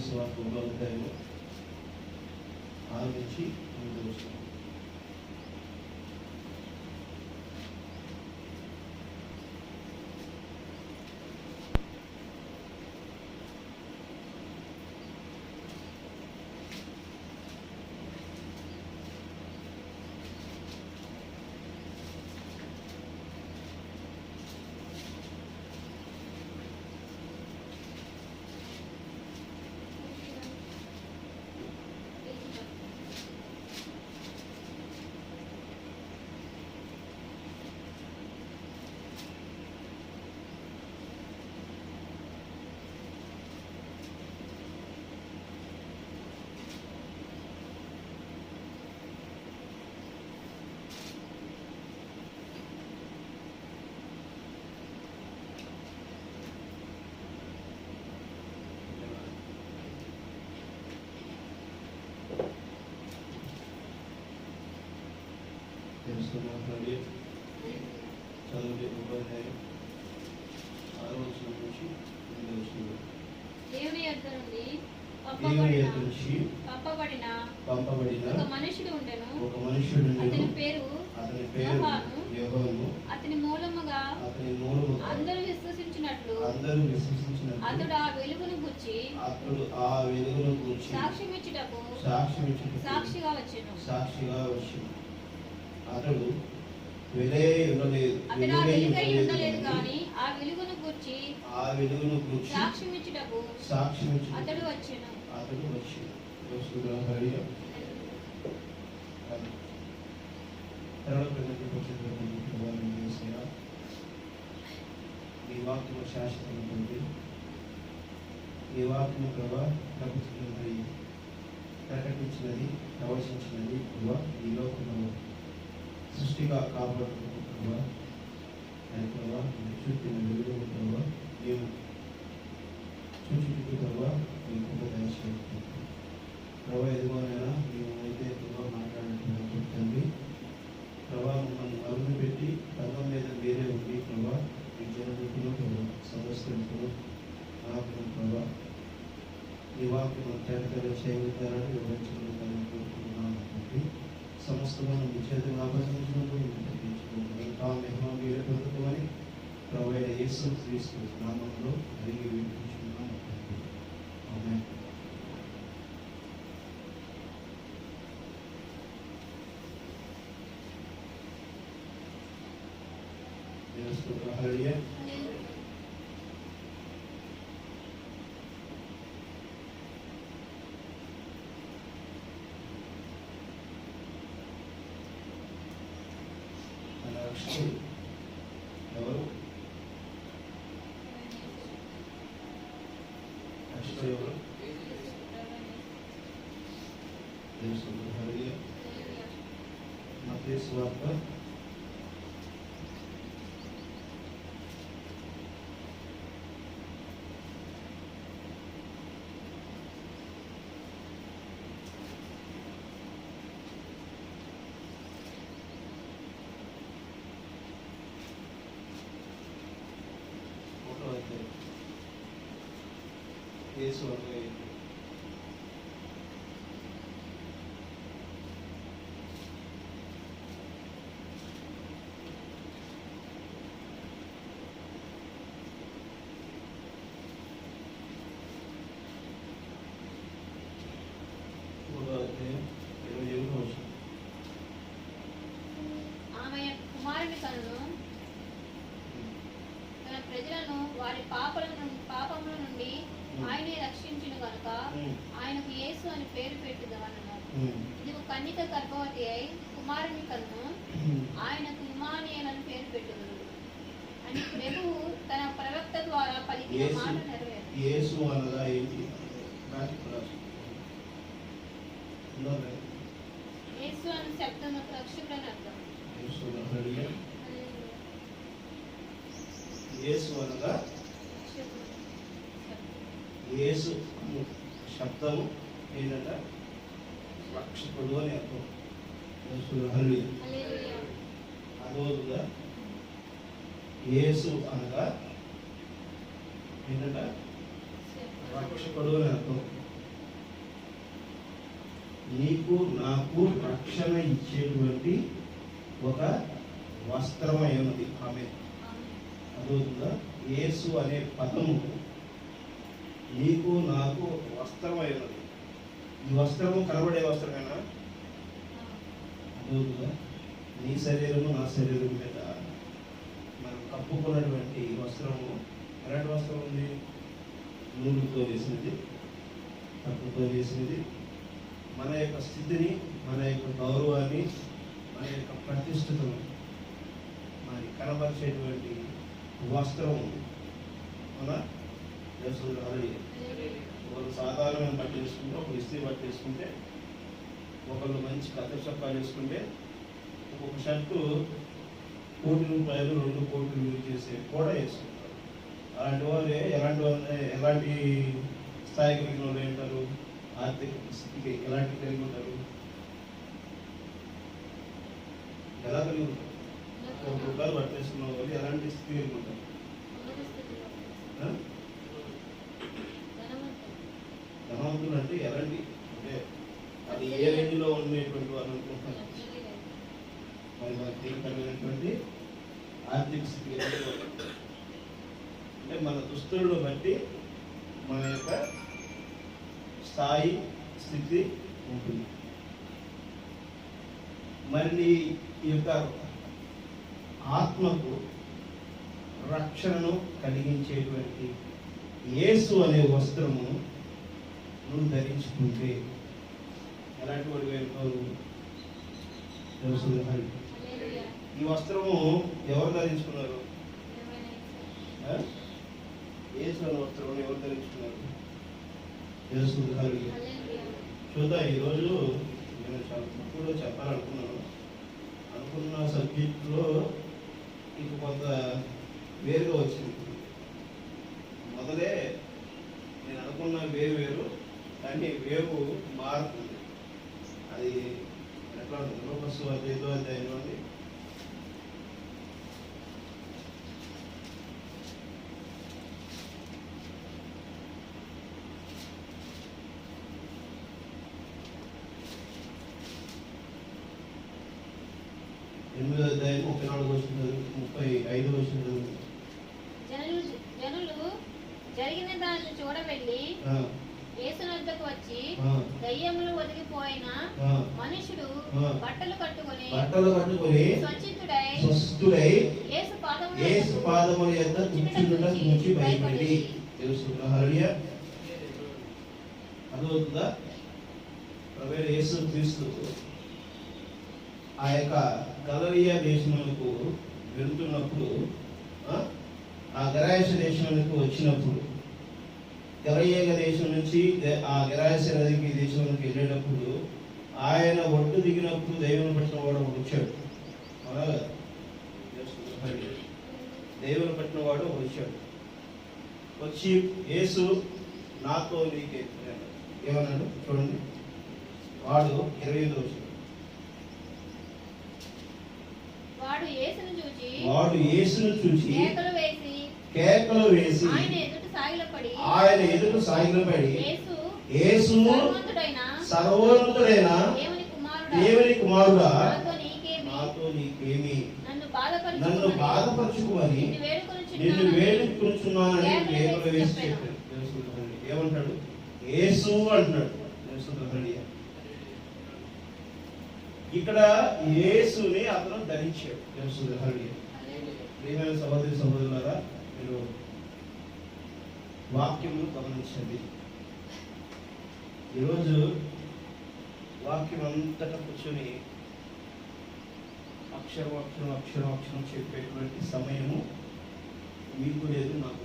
సువార్త 1వ అధ్యాయంలో 6 నుంచి 8 వచనం. మాట్లాడి చదువుకి 1వ అధ్యాయం 6వ వచనం నుంచి 8వ వచనం. దేవుని యొద్ద నుండి పంపబడిన ఒక మనుషుడు ఉండెను. అతని పేరు యోహాను. అతని మూలముగా అందరూ విశ్వసించినట్లు అతడు ఆ వెలుగును గూర్చి సాక్ష్యమిచ్చుటకు సాక్షిగా వచ్చెను. అతడు వెలుగై ఉండలేదు కానీ ఆ వెలుగును గూర్చి సాక్ష్యమిచ్చుటకు అతడు వచ్చెను. ఈ వాక్యము శాశ్వతమైనటువంటి ఈ వాక్యము ప్రభా ప్రభుత్వం ప్రకటించినది ప్రవచించినది ప్రభా ఈ లోకంలో సృష్టిగా కాపాడుతున్న ప్రభా అని ప్రభా చూపిన వెలుగు ప్రభా మేము చూచుటకు ప్రభా మీకు దయచేయండి ప్రభా ఎదుగోనైనా మేము అయితే ప్రభా మాట్లాడుతున్నాము తండ్రి ప్రభా మమ్మల్ని మరుగున పెట్టి రంగం మీద వేరే ఉండి ప్రభా మీ జనముకును ప్రభా సమస్తను ఆత్మ ప్రభా ఈ వాక్యం తేటగా చేయగలుగుతారని వివరించగలుగుతారని కోరుకుంటున్నాను తండ్రి సమస్తమైన మీ చేతులు ఆపరించినప్పుడు పొందుకోమని ప్రభు అయిన యేసు క్రీస్తు నామములో అడిగి వినిపించుకున్నాను. ఆమేన్. హల్లెలూయా. ఎవరు ఎవరు మత్తయి సువార్త 1వ అధ్యాయం. యేసు అనగా ఆమె కుమారుని కన్ను తన ప్రజలను వారి పాపముల నుండి ఆయనే రక్షించును కనుక ఆయనకు యేసు అని పేరు పెట్టుదమన్నారు. ఇది కన్యక గర్భవతి అయి కుమారుని కన్ను ఆయనకు ఇమ్మానుయేలు అని పేరు పెట్టుదురు అని ప్రభువు తన ప్రవక్త ద్వారా పలికిన మాట నెరవేరు. యేసు అనగా ఏంటి? యేసు అనే శబ్దం రక్షకుడు అని అర్థం. యేసు అనగా యేసు శబ్దము ఏంటంట? రక్షకుడు అని అర్థం. అదోగా యేసు అనగా ఏంటంట? రక్షకుడు అని అర్థం. నీకు నాకు రక్షణ ఇచ్చేటువంటి ఒక వస్త్రమై ఉన్నది. ఆమె అదవుతుందా? యేసు అనే పదము నీకు నాకు వస్త్రమై ఉన్నది. ఈ వస్త్రము కనబడే వస్త్రమేనా? అదవుతుందా? నీ శరీరము నా శరీరం మీద మనం కప్పుకున్నటువంటి వస్త్రము ఎలాంటి వస్త్రం ఉంది? నూలుతో వేసినది, కప్పుతో వేసినది. మన యొక్క స్థితిని, మన యొక్క గౌరవాన్ని, మన యొక్క ప్రతిష్టతను మనకి కనబరిచేటువంటి వస్త్రం మన ఒకరు సాధారణమైన బట్టలు వేసుకుంటే, ఒక ఇస్త్రీ బట్ట వేసుకుంటే, ఒకళ్ళు మంచి కథ చొక్కాలు వేసుకుంటే, ఒక్కొక్క షర్టు ₹1,00,000 ₹2,00,00,000 యూజ్ చేసే కూడా వేసుకుంటారు. అలాంటి వాళ్ళు ఎలాంటి స్థాయి కలిగిన వాళ్ళు ఏంటారు? ఆర్థిక స్థితికి ఎలాంటి కలిగి ఉంటారు? ఎలా కలిగి ఉంటారు? ₹1,00,000 పట్టేసుకున్న వాళ్ళు ఎలాంటి స్థితి కలిగి ఉంటారు? ధనవంతులు అంటే ఎలాంటి, అంటే అది ఏ రేంజ్లో ఉండేటువంటి వాళ్ళు అనుకుంటున్నారు? మరి మనకు తీరికమైనటువంటి ఆర్థిక స్థితి అంటే మన దుస్తులను బట్టి మన యొక్క స్థాయి స్థితి ఉంటుంది. మరి ఈ యొక్క ఆత్మకు రక్షణను కలిగించేటువంటి యేసు అనే వస్త్రము నువ్వు ధరించుకుంటే ఎలాంటి వాడు వెళ్తావు? ఈ వస్త్రము ఎవరు ధరించుకున్నారు? యేసు అనే వస్త్రము ఎవరు ధరించుకున్నారు? చూద్దాం. ఈరోజు నేను చాలా తక్కువలో చెప్పాలనుకున్నాను. అనుకున్న సబ్జెక్టులో ఇంక కొంత వేరుగా వచ్చింది. మొదలే నేను అనుకున్న వేరు కానీ వేవు మారుతుంది. అది ఎట్లా ఉంటుంది? లోకసు 5వ అధ్యాయంలోని ఎనిమిదో అధ్యాయం 34 వచ్చింది, 35 వచ్చింది. జనులు జరిగిన దాన్ని చూడవెళ్ళి యేసు వద్దకు వచ్చి, దయ్యములు ఒదిగిపోయిన మనుషుడు బట్టలు కట్టుకొని స్వచ్ఛితుడై యేసు పాదముల యొద్ద కూర్చుండుట చూచి భయపడి. అదవుతుందా? ప్రభువైన యేసు క్రీస్తు ఆ యొక్క గలిలయ దేశములకు వెళుతున్నప్పుడు, ఆ గెరాస దేశానికి వచ్చినప్పుడు, గలిలయ దేశం నుంచి ఆ గెరాస నదికి దేశంలోకి వెళ్ళేటప్పుడు ఆయన ఒడ్డు దిగినప్పుడు దైవం పట్టిన వాడు వచ్చాడు. అలాగా దైవం పట్టిన వాడు వచ్చాడు. వచ్చి యేసు నాతో నీకే ఏమన్నాడు చూడండి. వాడు 25 వచ్చాడు. వాడు యేసును చూచి కేకలు వేసి ఆయన ఎదుట సాగిలపడి, యేసు సర్వోన్నతుడైన దేవుని కుమారుడా, నాతో నీకేమి? నన్ను బాధపరచుకోమని నిన్ను వేడుకొనుచున్నానని కేకలు వేసి చెప్పాడు. ఏమంటాడు? యేసు అంటున్నాడు. ఇక్కడ యేసుని అతను ధరించాడు. ప్రియమైన సహోదరి సహోదరులారా, మీరు వాక్యమును గమనించండి. ఈరోజు వాక్యం అంతటా కూర్చొని అక్షరం అక్షరం అక్షరం అక్షరం చెప్పేటువంటి సమయము మీకు లేదు, నాకు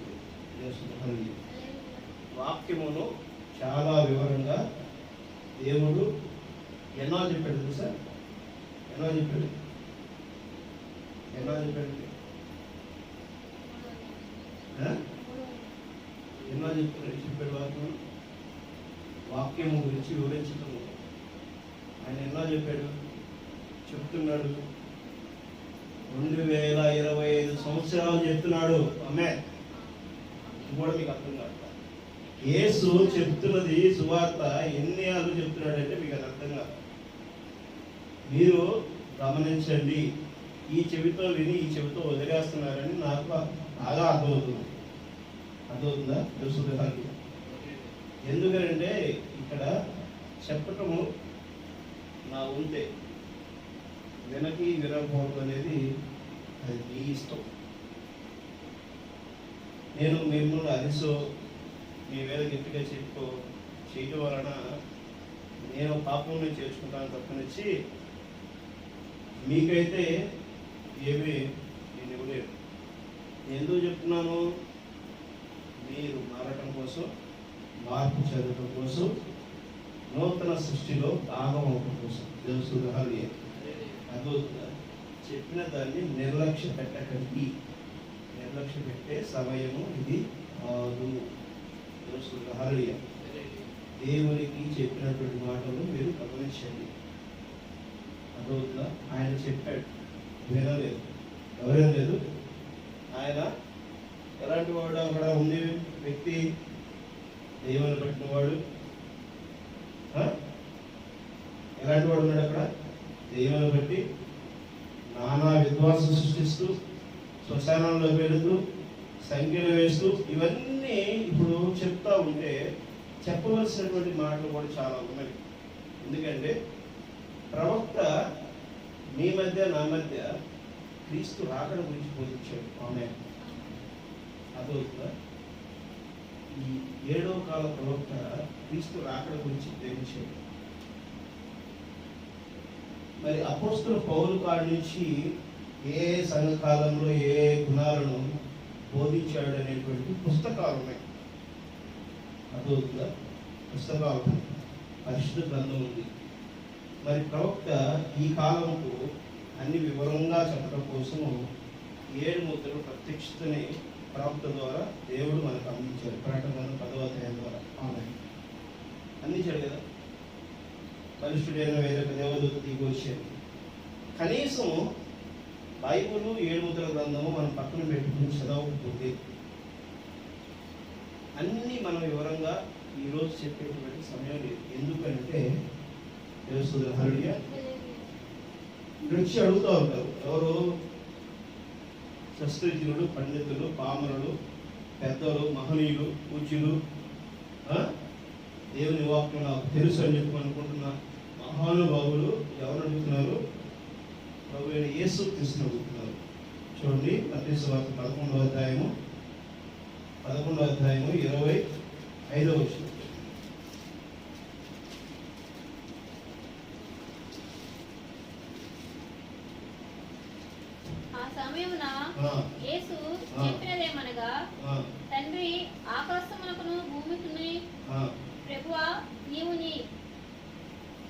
లేదు. వాక్యమును చాలా వివరంగా దేవుడు ఎన్నో చెప్పాడు తెలుసా? ఎన్నో చెప్పాడు వాక్యము గురించి వివరించడం ఆయన ఎన్నో చెప్పాడు, చెప్తున్నాడు. 2025 సంవత్సరాలు చెప్తున్నాడు. ఆమె కూడా మీకు అర్థం కాదు. యేసు చెప్తున్నది సువార్త ఎన్ని ఆలు చెప్తున్నాడంటే మీకు అది అర్థం కాదు. మీరు గమనించండి, ఈ చెవితో విని ఈ చెవితో వదిలేస్తున్నారని నాకు బాగా అర్థమవుతుంది. అర్థమవుతుందా? తెలుసుకుంటే ఎందుకంటే ఇక్కడ చెప్పటము నా ఉంటే వినకి వినకపోవడం అనేది అది మీ ఇష్టం. నేను మిమ్మల్ని అరిసో మీ వేద గట్టిగా చేయటం వలన నేను పాపంలో చేర్చుకుంటాను తప్పనిచ్చి మీకైతే ఏమీ నేను ఇవ్వలేదు. ఎందుకు చెప్తున్నాను? మీరు మారటం కోసం, మార్పు చెందటం కోసం, నూతన సృష్టిలో భాగం అవటం కోసం. తెలుసుకుంటారు అదవుతుందా? చెప్పిన దాన్ని నిర్లక్ష్య పెట్టకండి. నిర్లక్ష్య పెట్టే సమయము ఇది కాదు. తెలుసుకుంటారు. దేవునికి చెప్పినటువంటి మాటలు మీరు గమనించండి. అదవుతుందా? ఆయన చెప్పాడు, వినలేదు. ఎవరేం లేదు. ఆయన ఎలాంటి వాడు? అక్కడ ఉంది వ్యక్తి దేవుని పట్టిన వాడు. ఎలాంటి వాడు ఉన్నాడు అక్కడ? దేవుని బట్టి నానా విద్వాసం సృష్టిస్తూ, శ్మశానంలో వెళుతూ, సంఖ్యలు వేస్తూ, ఇవన్నీ ఇప్పుడు చెప్తా ఉంటే చెప్పవలసినటువంటి మాటలు కూడా చాలా ఉన్నాయి. ఎందుకంటే ప్రవక్త మీ మధ్య నా మధ్య క్రీస్తు రాకడ గురించి బోధించాడు. ఆమె అదవుతుందా? ఈ 7వ కాల ప్రవక్త క్రీస్తు రాకడ గురించి బోధించాడు. మరి అపోస్తలుల పౌలు కాడి నుంచి ఏ సంఘకాలంలో ఏ గుణాలను బోధించాడు అనేటువంటి పుస్తకాలు ఉన్నాయి. అదవుతుందా? పుస్తకాలు, పరిశుద్ధ గ్రంథం ఉంది. మరి ప్రవక్త ఈ కాలంకు అన్ని వివరంగా చెప్పడం కోసం 7 ముద్రలు ప్రత్యక్షతని ప్రవక్త ద్వారా దేవుడు మనకు అందించాడు. ప్రకటన 10వ అధ్యాయం ద్వారా అందించాడు కదా. బలిష్ఠుడైన వేరొక దేవదూత దిగి వచ్చాడు. కనీసం బైబుల్ 7 ముద్రల గ్రంథము మనం పక్కన పెట్టుకుని చదవకపోతే అన్నీ మనం వివరంగా ఈరోజు చెప్పేటువంటి సమయం లేదు. ఎందుకంటే హల్లెలూయా వచ్చి అడుగుతూ ఉంటారు. ఎవరు? శస్త్రజ్ఞులు, పండితులు, పామరులు, పెద్దలు, మహనీయులు, పూజ్యులు, దేవుని వాక్యం నాకు తెలుసు అని చెప్పి అనుకుంటున్న మహానుభావులు ఎవరు అడుగుతున్నారు? ప్రభు అయిన యేసు క్రీస్తుని అడుగుతున్నారు. చూడండి, మత్తయి సువార్త 11వ అధ్యాయము 25వ వచనం. యేసు చెప్పినదేమనగా, తండ్రి, ఆకాశమునకును భూమికిని ప్రభువా,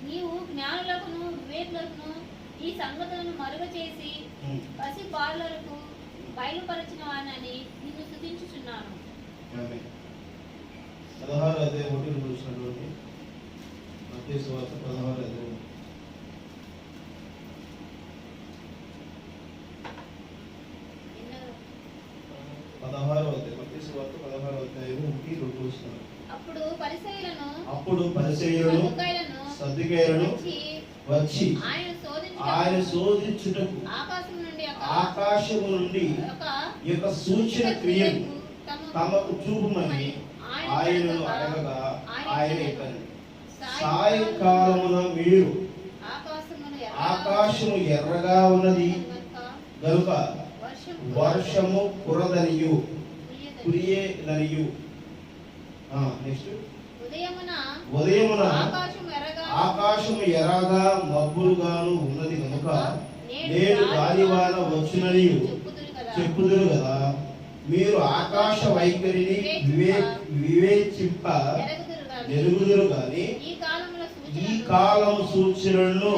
నీవు జ్ఞానులకును వివేకులకును ఈ సంగతులను మరుగ చేసి పసి బాలులకు బయలుపరచిన వానని నిన్ను స్తుతించుచున్నాను. 16వ అధ్యాయం 1 చూసినటువంటి మత్తయి సువార్త 16వ అధ్యాయం 16వ అధ్యాయం మత్తయి సువార్త 16వ అధ్యాయం 1-2 చూస్తున్నారు. అప్పుడు పరిసయ్యులను సద్దుకైలను వచ్చి ఆయన శోధించుటకు ఆకాశము నుండి యొక్క సూచన క్రియను తమకు చూపమని ఆయనను అడగగా ఆయన ఇతను, సాయంకాలమున మీరు ఆకాశము ఎర్రగా ఉన్నది గనుక వర్షము కురదనియు కురియేదనియు. నెక్స్ట్, ఉదయమున ఆకాశము ఎర్రగా మబ్బులుగాను ఉన్నది కనుక నేడు గాలివాన వచ్చుననియు చెప్పుదురు కదా. మీరు ఆకాశ వైఖరిని వివేచింప ఎరుగుదురు గాని ఈ కాలము సూచనలను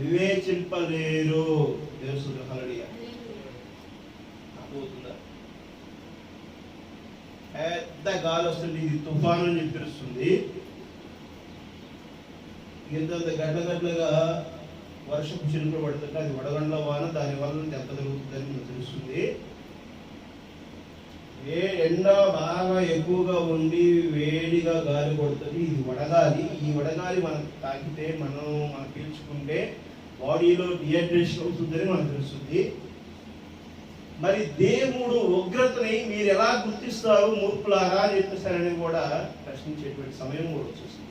వివేచింపలేరు. హల్లెలూయా. అర్థమవుతుందా? పెద్ద గాలి వస్తుంది, ఇది తుఫాను అని తెలుస్తుంది. ఇంత గడ్డగడ్డగా వర్షపు చినుకులు పడుతుంటే అది వడగండ్ల వాన, దాని వల్ల ఎంత జరుగుతుందని మనకు తెలుస్తుంది. ఎండ బాగా ఎక్కువగా ఉండి వేడిగా గాలి కొడుతుంది, ఇది వడగాలి. ఈ వడగాలి మనకు తాకితే మనం పీల్చుకుంటే బాడీలో డిహైడ్రేషన్ అవుతుందని మనకు తెలుస్తుంది. మరి దేవుడు ఉగ్రతని మీరు ఎలా గుర్తిస్తారు మూర్ఖులారా అని చెప్పేసారని కూడా ప్రశ్నించేటువంటి సమయం కూడా వచ్చేస్తుంది.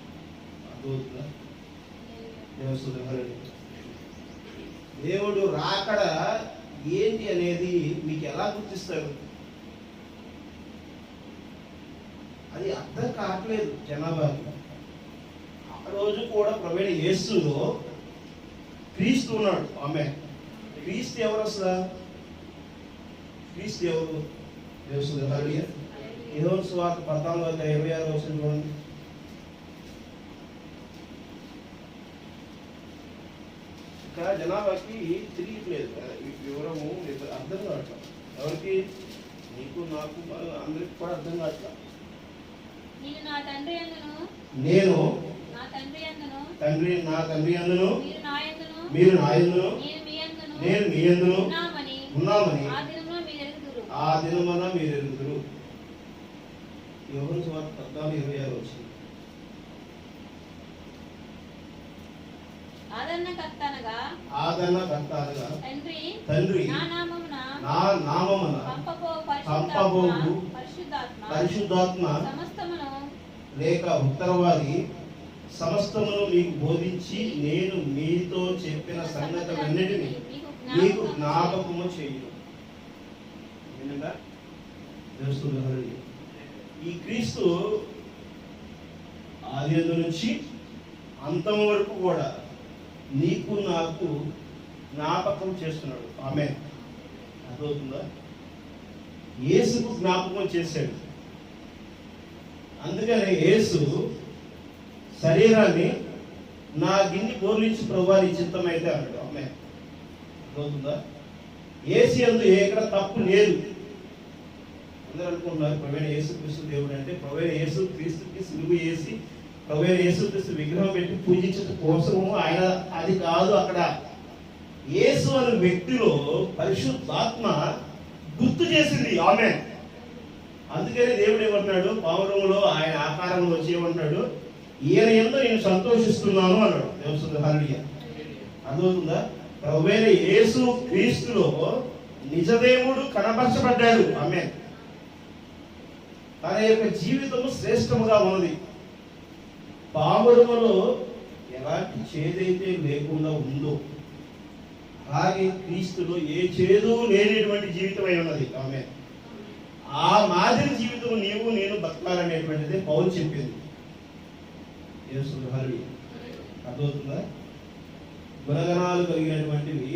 అర్థమవుతుందా? దేవుడు రాకడ ఏంటి అనేది మీకు ఎలా గుర్తిస్తారు? అది అర్థం కావట్లేదు జనాభాకి. ఆ రోజు కూడా ప్రవీణ యేసులో క్రీస్తు ఉన్నాడు. ఆమె క్రీస్తు ఎవరు అసలు? క్రీస్తు ఎవరు? యోహాను సువార్త 14:26 చూడండి. ఇక్కడ జనాభాకి తిరిగిట్లేదు వివరము, అర్థం కావట్లా. ఎవరికి? నీకు, నాకు, అందరికి కూడా అర్థం కావట్లా. నేను నా తండ్రి యందును మీరు నా యందును నేను మీ యందును ఉన్నామని ఆ దినమున మీరు ఎరుగుదురు. యోహాను సువార్త 14:26 వచ్చింది. ఆదరణకర్త అనగా తండ్రి నా నామమున పంపబోవు పరిశుద్ధాత్మ లేక ఉత్తరవాది సమస్తమును మీకు బోధించి నేను మీతో చెప్పిన సంగతులన్నిటినీ మీకు జ్ఞాపకము చేయను. ఈ క్రీస్తు ఆదియందు నుంచి అంతం వరకు కూడా నీకు నాకు జ్ఞాపకం చేస్తున్నాడు. ఆమె అర్థమవుతుందా? యేసుకు జ్ఞాపకం చేశాడు. అందుకని యేసు శరీరాన్ని నా గిన్ని బోర్లించి ప్రభువా నీ చిత్తమైతే అన్నాడు. ఆమె అర్థమవుతుందా? యేసు యందు ఎక్కడ తప్పు లేదు. అందరూ అనుకుంటున్నారు ప్రవీణ యేసు క్రీస్తు దేవుడు అంటే ప్రవీణ యేసు క్రీస్తుకి సిలువ వేసి ప్రవీణ యేసు క్రీస్తు విగ్రహం పెట్టి పూజించడం కోసము ఆయన, అది కాదు. అక్కడ యేసు అనే వ్యక్తిలో పరిశుద్ధాత్మ గుర్తు చేసింది. ఆమె అందుకని దేవుడు ఏమంటున్నాడు? పావురములో ఆయన ఆకారంలో వచ్చి ఏమంటున్నాడు? ఈయన యందు నేను సంతోషిస్తున్నాను అన్నాడు. హల్లెలూయా. అర్థమవుతుందా? ప్రవీణ యేసు క్రీస్తులో నిజదేవుడు కనపరచబడ్డాడు. ఆమె తన యొక్క జీవితము శ్రేష్టముగా ఉన్నది. పావురములో ఎలాంటి చేదైతే లేకుండా ఉందో అలాగే క్రీస్తులో ఏ చేదు లేనటువంటి జీవితం అయి ఉన్నది. ఆమె ఆ మాదిరి జీవితం నీవు నేను బతకాలనేటువంటిది పౌలు చెప్పింది. అర్థమవుతుందా? గుణగణాలు కలిగినటువంటివి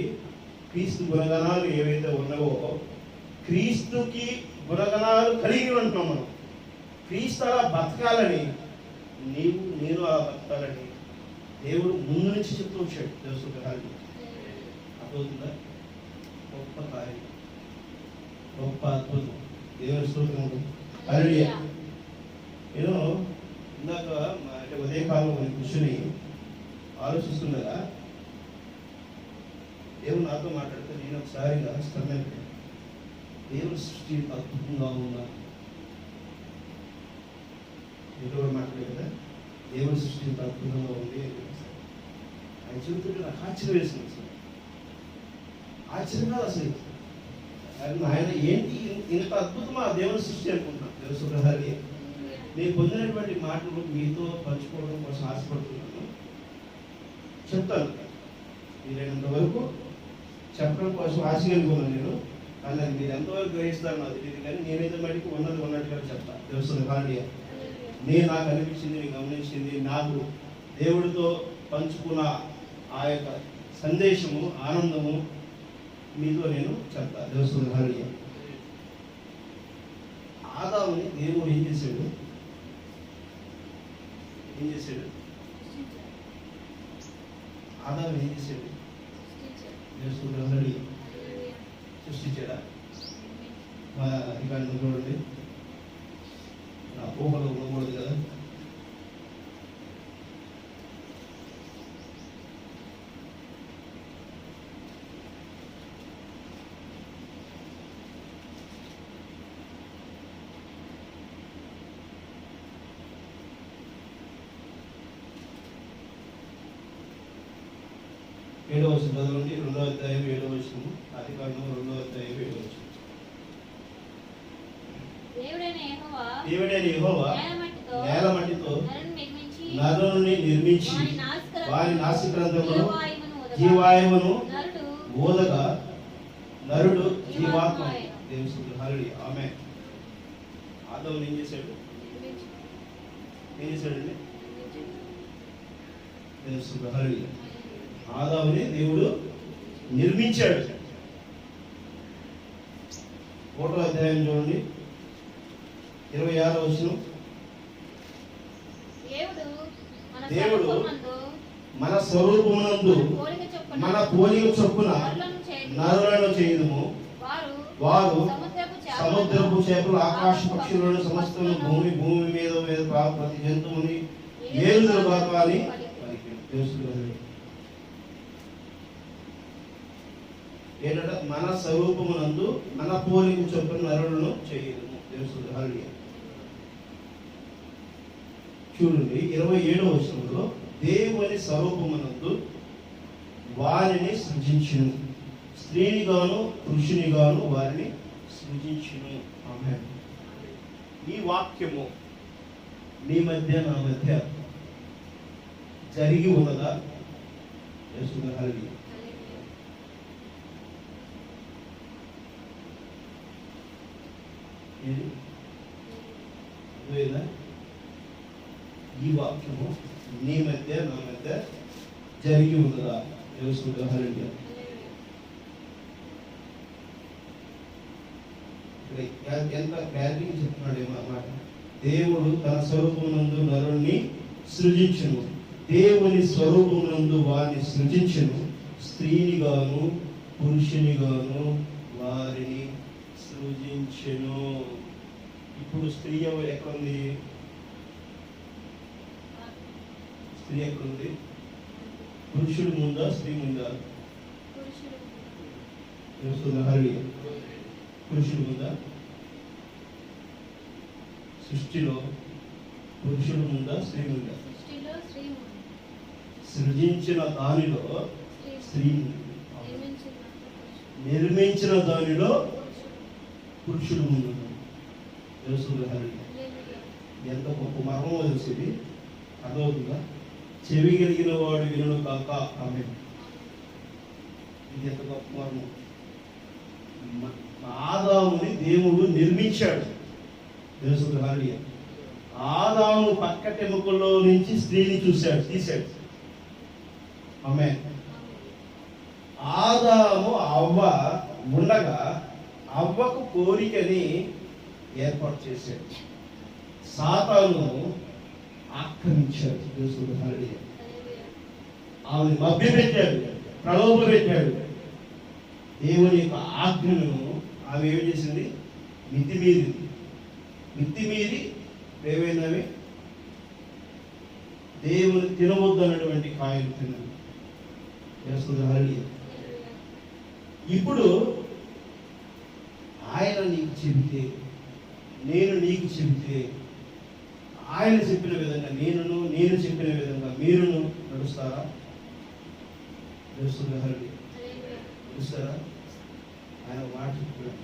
క్రీస్తు గుణగణాలు ఏవైతే ఉన్నావో క్రీస్తుకి గుణగణాలు కలిగి ఉంటున్నాం మనం. క్రీస్తు అలా బతకాలని, నీవు నేను అలా బతకాలని దేవుడు ముందు నుంచి చెప్తూ వచ్చాడు. తెలుసుకుంటారు. అర్థమవుతుందా? గొప్ప కార్యం, గొప్ప అద్భుతం. దేవుని స్తోత్రం. హల్లెలూయా. నేను ఇందాక అంటే ఉదయకాలం కూర్చుని ఆలోచిస్తుండగా దేవుడు నాతో మాట్లాడితే నేను ఒకసారిగా స్థిరమైపోయాను. దేవుని సృష్టి అద్భుతంగా ఉందా? మీరు కూడా మాట్లాడే కదా, దేవుని సృష్టి అద్భుతంగా ఉంది. ఆయన చెబుతుంటే నాకు ఆశ్చర్యం వేసింది. అసలు ఆశ్చర్యం కాదు అసలు. ఆయన ఏంటి ఇంత అద్భుతమా దేవుని సృష్టి అనుకుంటున్నాను. తెలుసుకుంటారు. నేను పొందినటువంటి మాటలు మీతో పంచుకోవడం కోసం ఆశపడుతున్నాను. చెప్తాను, వీలైనంత వరకు చెప్పడం కోసం ఆశగా అనుకున్నాను నేను. కానీ అది మీరు ఎంతవరకు గ్రహిస్తారో నాకు తెలియదు, కానీ నేనైతే మటుకు ఉన్నది ఉన్నట్టుగా చెప్తాను. తెలుస్తుంది. కానీ నేను నాకు అనిపించింది, నేను గమనించింది, నాకు దేవుడితో పంచుకున్న ఆ యొక్క సందేశము, ఆనందము మీతో నేను చెప్తాను. తెలుస్తుంది. కానీ ఆదాముని దేవుడు ఏం చేశాడు? ఆదాము ఏం చేశాడు? సృష్టించాడా? ఇక్కడ చూడండి, నా ఊహలో ఉండకూడదు కదా. 7వ వచనం చదవండి. 2వ అధ్యాయం 7వ వచనం. ఆదికాండం 2వ అధ్యాయం 7వ వచనం. దేవుడైన యెహోవా నేల మట్టితో నరుని నిర్మించి వారి నాసికాంతములో జీవాయువును ఊదగా నరుడు జీవాత్మ. దేవుని హల్లెలూయా ఆమేన్. ఆదాము ఏం చేశాడు? ఏం చేశాడండి? దేవుని హల్లెలూయా. ఆదాముని దేవుడు నిర్మించాడు. 1వ అధ్యాయం చూడండి, 26వ వచనం. దేవుడు మన స్వరూపమునందు మన పోలిక చొప్పున నరులను చేయుదుము. వారు సముద్రపు చేపలు, ఆకాశ పక్షులను, సమస్తము, భూమి మీద ప్రతి జంతువుని ఏలుదురుగా అని ఏంటంట? మన స్వరూపమునందు మన పోలిక చొప్పున నరులను చేయుదుము. దేవుని హల్లెలూయా. చూడండి 27వ వచనంలో దేవుని స్వరూపమునందు వారిని సృజించును, స్త్రీని గాను పురుషుని గాను వారిని సృజించును. ఆమేన్. ఈ వాక్యము నీ మధ్య నా మధ్య జరిగి ఉన్నదా? యేసు హల్లెలూయా. ఈ వాక్యము నీ మధ్య నా మధ్య జరిగి ఉన్నదా? యేసు హల్లెలూయా. ఎంత క్లారిటీ చెప్తున్నాడు మాట. దేవుడు తన స్వరూపమునందు నరుణ్ణి సృజించును, దేవుని స్వరూపమునందు వారిని సృజించును, స్త్రీని గాను పురుషుని గాను వారిని సృజించును. ఇప్పుడు స్త్రీ ఎక్కడుంది? స్త్రీ ఎక్కడుంది? పురుషుడు ముందా స్త్రీ ముందా? పురుషుడు ముందా? సృష్టిలో పురుషుడు ముందా స్త్రీ ముందా? సృజించిన దానిలో స్త్రీ, నిర్మించిన దానిలో పురుషుడు ముందు. ఎంత గొప్ప మర్మమో తెలిసేది అర్థమవుతుందా? చెవి కలిగిన వాడు వినుడు కాక. ఆమేన్. ఇది ఎంత గొప్ప మర్మం. ఆదాముని దేవుడు నిర్మించాడు. దేవుని హల్లెలూయా. ఆదాము పక్కటెముకలో నుంచి స్త్రీని తీశాడు. ఆమేన్. ఆదాము అవ్వ ఉండగా అవ్వకు కోరికని ఏర్పాటు చేశాడు. సాతాను ఆక్రమించాడు. దేవుని హల్లెలూయా. ఆమెను మభ్యపెట్టాడు, ప్రలోభ పెట్టాడు. దేవుని యొక్క ఆజ్ఞను ఆమె ఏం చేసింది? మితిమీరి ఏమైనవి దేవుని తినవద్దు అన్నటువంటి కాయలు తిన్నది. ఇప్పుడు ఆయన నీకు చెబితే, నేను నీకు చెబితే, ఆయన చెప్పిన విధంగా నేను చెప్పిన విధంగా మీరును నడుస్తారా? నడుస్తారా? ఆయన మాట చెప్తున్నాడు.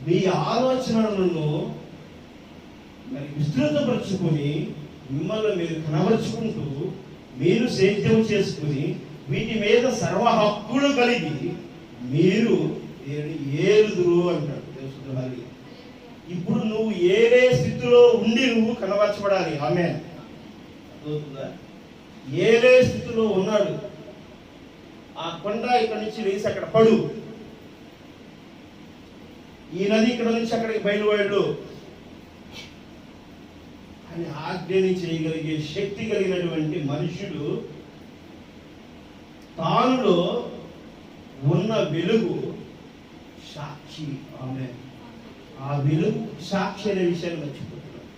మీ ఆలోచనలను మరి విస్తృతపరచుకొని మిమ్మల్ని మీరు కనబరుచుకుంటూ మీరు సేద్యం చేసుకుని వీటి మీద సర్వ హక్కులు కలిగి మీరు ఏలుదురు అంటాడు. ఇప్పుడు నువ్వు ఏదే స్థితిలో ఉండి నువ్వు కనబరచబడాలి. ఆమేన్. అర్థమవుతుందా? ఏదే స్థితిలో ఉన్నాడు. ఆ కొండ ఇక్కడ నుంచి లేచి అక్కడ పడు, ఈ నది ఇక్కడ నుంచి అక్కడికి బయలువాడు అని ఆజ్ఞని చేయగలిగే శక్తి కలిగినటువంటి మనుషుడు తానులో ఉన్న వెలుగు సాక్షి. ఆమె ఆ వెలుగు సాక్షి అనే విషయాన్ని మర్చిపోతున్నాడు.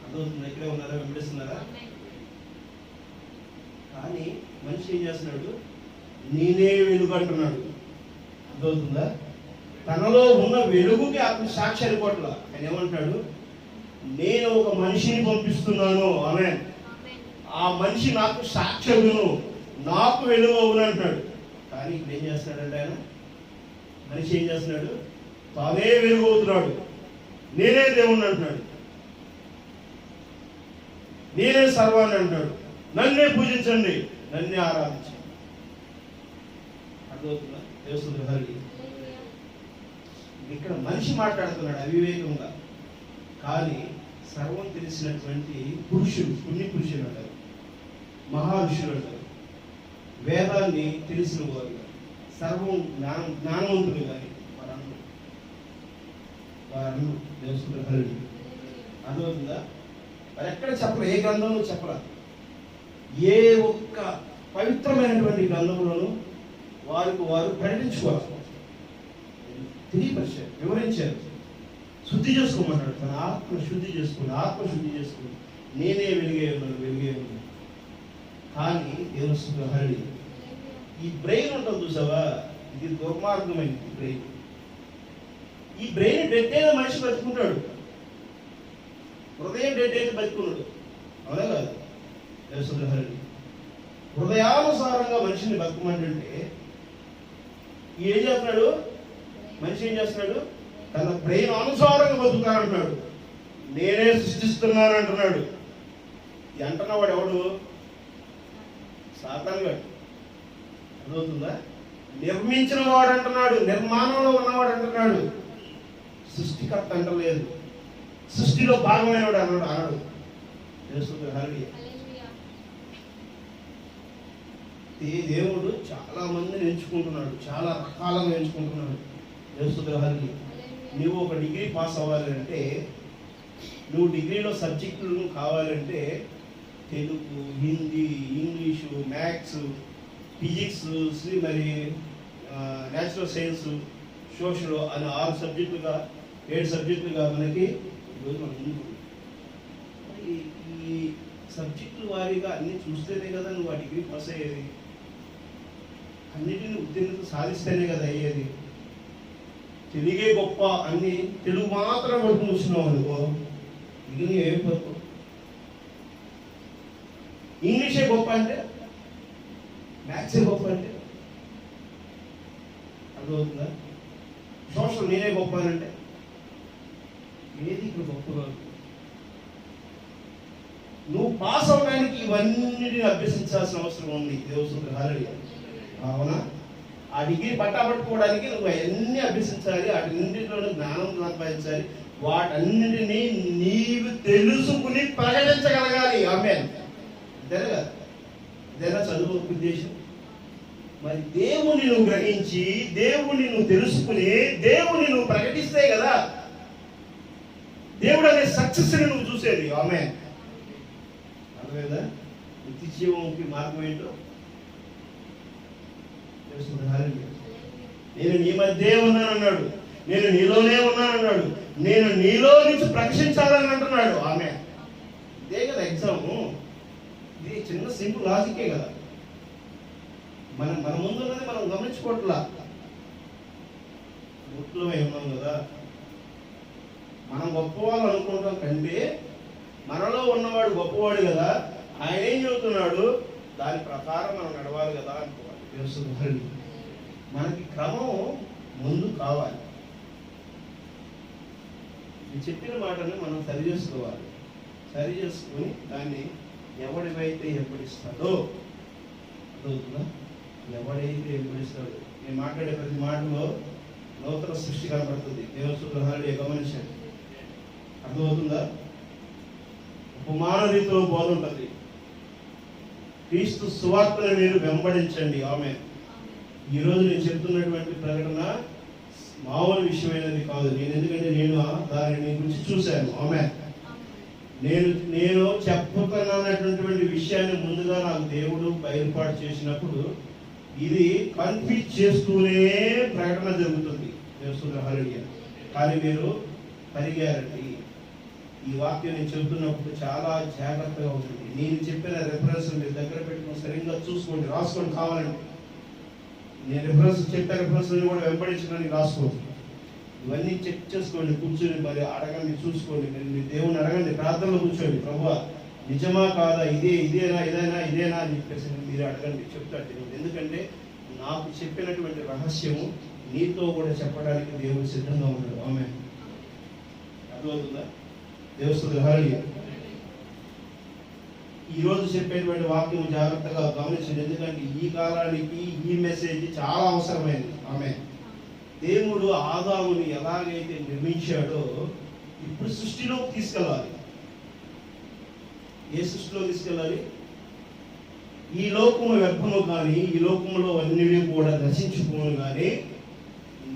అర్థమవుతుంది? ఇక్కడే ఉన్నారా? వెంబడిస్తున్నారా? కానీ మనిషి ఏం చేస్తున్నాడు? నేనే వెలుగు అంటున్నాడు. అర్థమవుతుందా? తనలో ఉన్న వెలుగుకి అతను సాక్షి అనుకోవట్లా. ఆయన ఏమంటాడు? నేను ఒక మనిషిని పంపిస్తున్నాను. ఆమె ఆ మనిషి నాకు సాక్ష్యమును, నాకు వెలువవును అంటున్నాడు. కానీ ఇప్పుడు ఏం చేస్తున్నాడంటే ఆయన మనిషి ఏం చేస్తున్నాడు? తానే వెలుగవుతున్నాడు. నేనే దేవుణ్ణి అంటున్నాడు, నేనే సర్వాన్ని అంటున్నాడు, నన్నే పూజించండి, నన్నే ఆరాధించండి. అర్థమవుతుందా? దేవస్థానం ఇక్కడ మనిషి మాట్లాడుతున్నాడు అవివేకంగా. కానీ సర్వం తెలిసినటువంటి పురుషులు, పుణ్య పురుషులు అంటారు, మహా ఋషులు అంటారు, వేదాన్ని తెలిసిన వారు, సర్వం జ్ఞానవంతులు కానీ వారు దేవస్థానం అర్థమవుతుందా? మరి ఎక్కడ చెప్పరు, ఏ గ్రంథంలో చెప్పరా? ఏ ఒక్క పవిత్రమైనటువంటి గ్రంథంలోనూ వారికి వారు ప్రకటించుకోవాలి, తెలియపరిచారు, వివరించారు. శుద్ధి చేసుకోమన్నాడు, తన ఆత్మ శుద్ధి చేసుకుని, ఆత్మ శుద్ధి చేసుకుని నేనే వెలిగే ఉన్నాను. కానీ దేవుని హరి ఈ బ్రెయిన్ ఉంటుంది చూసావా, ఇది దుర్మార్గమైనది బ్రెయిన్. ఈ బ్రెయిన్ డెడ్ అయిన మనిషి బతుకుంటాడు, హృదయం డెడ్ అయితే బతుకున్నాడు. అవునా కాదు? దేవుని హరి హృదయానుసారంగా మనిషిని బతుకమంటుంటే ఏం చేస్తున్నాడు? మనిషి ఏం చేస్తున్నాడు? తన బ్రెయిన్ అనుసారంగా బతుకుతానంటున్నాడు, నేనే సృష్టిస్తున్నాను అంటున్నాడు. అంటున్నవాడు ఎవడు? సాతాను గాడు. అర్థమవుతుందా? నిర్మించిన వాడు అంటున్నాడు, నిర్మాణంలో ఉన్నవాడు అంటున్నాడు, సృష్టికర్త అంటలేదు, సృష్టిలో భాగమైన వాడు అన్నాడు. దేవుడు చాలా మందిని ఎంచుకుంటున్నాడు, చాలా రకాలుగా ఎంచుకుంటున్నాడు. దేవస్థానానికి నువ్వు ఒక డిగ్రీ పాస్ అవ్వాలంటే, నువ్వు డిగ్రీలో సబ్జెక్టులు కావాలంటే Telugu, Hindi, English, maths, physics, మరి న్యాచురల్ సైన్స్, సోషల్ అని 6 సబ్జెక్టులుగా 7 సబ్జెక్టులుగా మనకి ఈరోజు మనం ఈ సబ్జెక్టుల వారీగా అన్ని చూస్తేనే కదా నువ్వు ఆ డిగ్రీ పాస్ అయ్యేది, అన్నిటిని ఉత్తీర్ణత సాధిస్తేనే కదా అయ్యేది. తెలుగే గొప్ప అన్ని తెలుగు మాత్రం వరకు చూసినావు అనుకో, ఇది నీ ఏం గొప్ప. ఇంగ్లీషే గొప్ప అంటే, మ్యాథ్సే గొప్ప అంటే అర్థమవుతుందా? సోషల్ నేనే గొప్ప అంటే ఏది ఇక్కడ గొప్పగా? నువ్వు పాస్ అవడానికి ఇవన్నిటిని అభ్యసించాల్సిన అవసరం ఉంది. దేవసూత్ర అవునా? ఆ డిగ్రీ పట్టాపట్టుకోవడానికి నువ్వు అవన్నీ అభ్యసించాలి, వాటిన్నింటిలో జ్ఞానం సంపాదించాలి, వాటన్నిటినీ నీవు తెలుసుకుని ప్రకటించగలగాలి. ఆమేన్. అంతేనా కదా? ఇదేనా చదువు ఉద్దేశం? మరి దేవుని నువ్వు గ్రహించి, దేవుని నువ్వు తెలుసుకుని, దేవుని నువ్వు ప్రకటిస్తే కదా దేవుడు అనే సక్సెస్ని నువ్వు చూసేది. ఆమేన్. అర్థమైందా? నిత్య జీవంకి మార్గం ఏంటో నేను నీ మధ్య ఉన్నానన్నాడు, నేను నీలోనే ఉన్నానన్నాడు, నేను నీలో నుంచి ప్రకటించాలని అంటున్నాడు. ఆమె ఇదే కదా ఎగ్జాము. ఇది చిన్న సింపుల్ లాజికే కదా. మన ముందున్నది మనం గమనించుకోవట్లా. ముట్లమై ఉన్నాం కదా, మనం గొప్పవాళ్ళు అనుకుంటాం కంటే మనలో ఉన్నవాడు గొప్పవాడు కదా, ఆయన ఏం చెబుతున్నాడు దాని ప్రకారం మనం నడవాలి కదా అనుకోవాలి. మనకి క్రమం ముందు కావాలి. చెప్పిన మాటను మనం సరి చేసుకోవాలి. సరి చేసుకుని దాన్ని ఎవడివైతే వెంబడిస్తాడో, ఎవడైతే వెంబడిస్తాడో, నేను మాట్లాడే ప్రతి మాటలో నూతన సృష్టి కనబడుతుంది. దేవసూత్రాలు గమనించండి. అర్థమవుతుందా? ఉపమాన రీతిలో బోధ ఉంటుంది. క్రీస్తు సువార్తను మీరు వెంబడించండి. ఆమె ఈరోజు నేను చెప్తున్నటువంటి ప్రకటన మామూలు విషయమైనది కాదు. ఎందుకంటే నేను దానిని గురించి చూశాను. ఆమె నేను చెప్పుతున్నటువంటి విషయాన్ని ముందుగా నాకు దేవుడు బయలుపాటు చేసినప్పుడు ఇది కన్ఫ్యూజ్ చేస్తూనే ప్రకటన జరుగుతుంది. కానీ మీరు పరిగారండి. ఈ వాక్యం నేను చెబుతున్నప్పుడు చాలా జాగ్రత్తగా ఉంటుంది. నేను చెప్పిన రెఫరెన్స్ మీరు దగ్గర పెట్టుకుని సరిగ్గా చూసుకోండి, రాసుకోండి. కావాలండి నేను రెఫరెన్స్ చెప్పే రెఫరెన్స్ కూడా వెంబడించడానికి రాసుకోండి. ఇవన్నీ చెక్ చేసుకోండి. కూర్చొని మరి అడగండి, చూసుకోండి. మీరు మీ దేవుని అడగండి, ప్రార్థనలో కూర్చోండి. ప్రభువా నిజమా కాదా, ఇదేనా అని చెప్పేసి మీరు అడగండి, చెప్తాడు దేవుడు. ఎందుకంటే నాకు చెప్పినటువంటి రహస్యము నీతో కూడా చెప్పడానికి దేవుడు సిద్ధంగా ఉన్నాడు. ఆమె అర్థమవుతుందా? దేవుడు హల్లెలూయా. ఈరోజు చెప్పేటువంటి వాక్యం జాగ్రత్తగా గమనించండి, ఎందుకంటే ఈ కాలానికి ఈ మెసేజ్ చాలా అవసరమైనది. ఆమె దేవుడు ఆదాముని ఎలాగైతే నిర్మించాడో ఇప్పుడు సృష్టిలోకి తీసుకెళ్ళాలి. ఏ సృష్టిలో తీసుకెళ్ళాలి? ఈ లోకము వ్యర్థము కానీ, ఈ లోకంలో అన్ని కూడా నశించుకోను కానీ,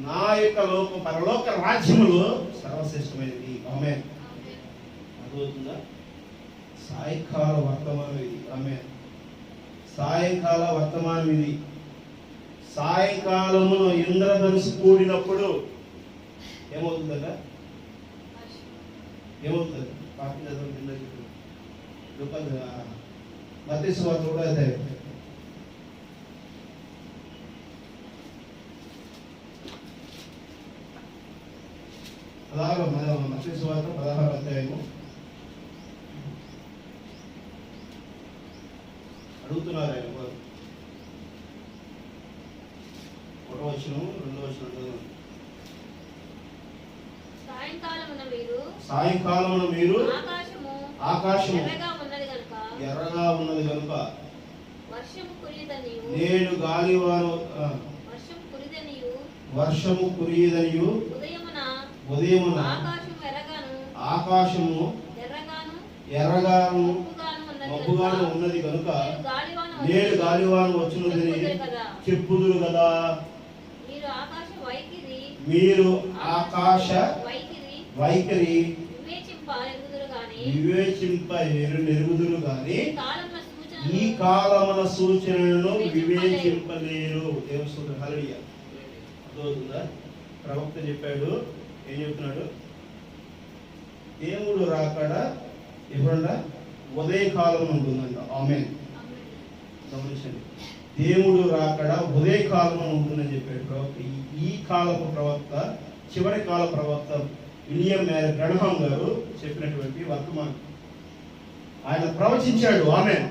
నా యొక్క పరలోక రాజ్యములో సర్వశ్రేష్టమైనది. ఆమె అర్థమవుతుందా? సాయంకాల వర్తమానం ఇది. ఆమె సాయంకాల వర్తమానం ఇది. సాయంకాలములో ఇంద్రధనుసు కూడినప్పుడు ఏమవుతుందట? ఏమవుతుంది? పాపం చదవండి. కింద మత్తయి సువార్త కూడా అదే. మత్తయి సువార్త 16వ అధ్యాయము. అడుగుతున్నారు ఆయన 1వ వచనం 2వ వచనం. సాయంకాలమున మీరు ఆకాశము ఎర్రగా ఉన్నది కనుక నేడు గాలివాను వర్షము కురియదనియు ఉదయమున ఆకాశము ఎర్రగాను మబ్బుగాను ఉన్నది కనుక నేడు గాలివాను వచ్చున్నదని చెప్పుదురు కదా. మీరు ఆకాశ వైఖరి వివేచింప ఎరుగుదురు గాని ఈ కాలమున సూచనలను వివేచింపలేరు. దేవుడు హల్లెలూయా. అర్థమవుతుందా? ప్రవక్త చెప్పాడు. ఏం చెప్తున్నాడు? దేవుడు రాకడ ఎప్పుడంట? ఉదయకాలం ఉంటుందంట. ఆమేన్. గమనించండి, దేవుడు రాకడ ఉదయకాలం ఉంటుందని చెప్పాడు ప్రవక్త. ఈ కాలపు ప్రవక్త, చివరి కాల ప్రవక్త విలియం మ్యారీ బ్రహ్మం గారు చెప్పినటువంటి వర్తమానం ఆయన ప్రవచించాడు. ఆమేన్.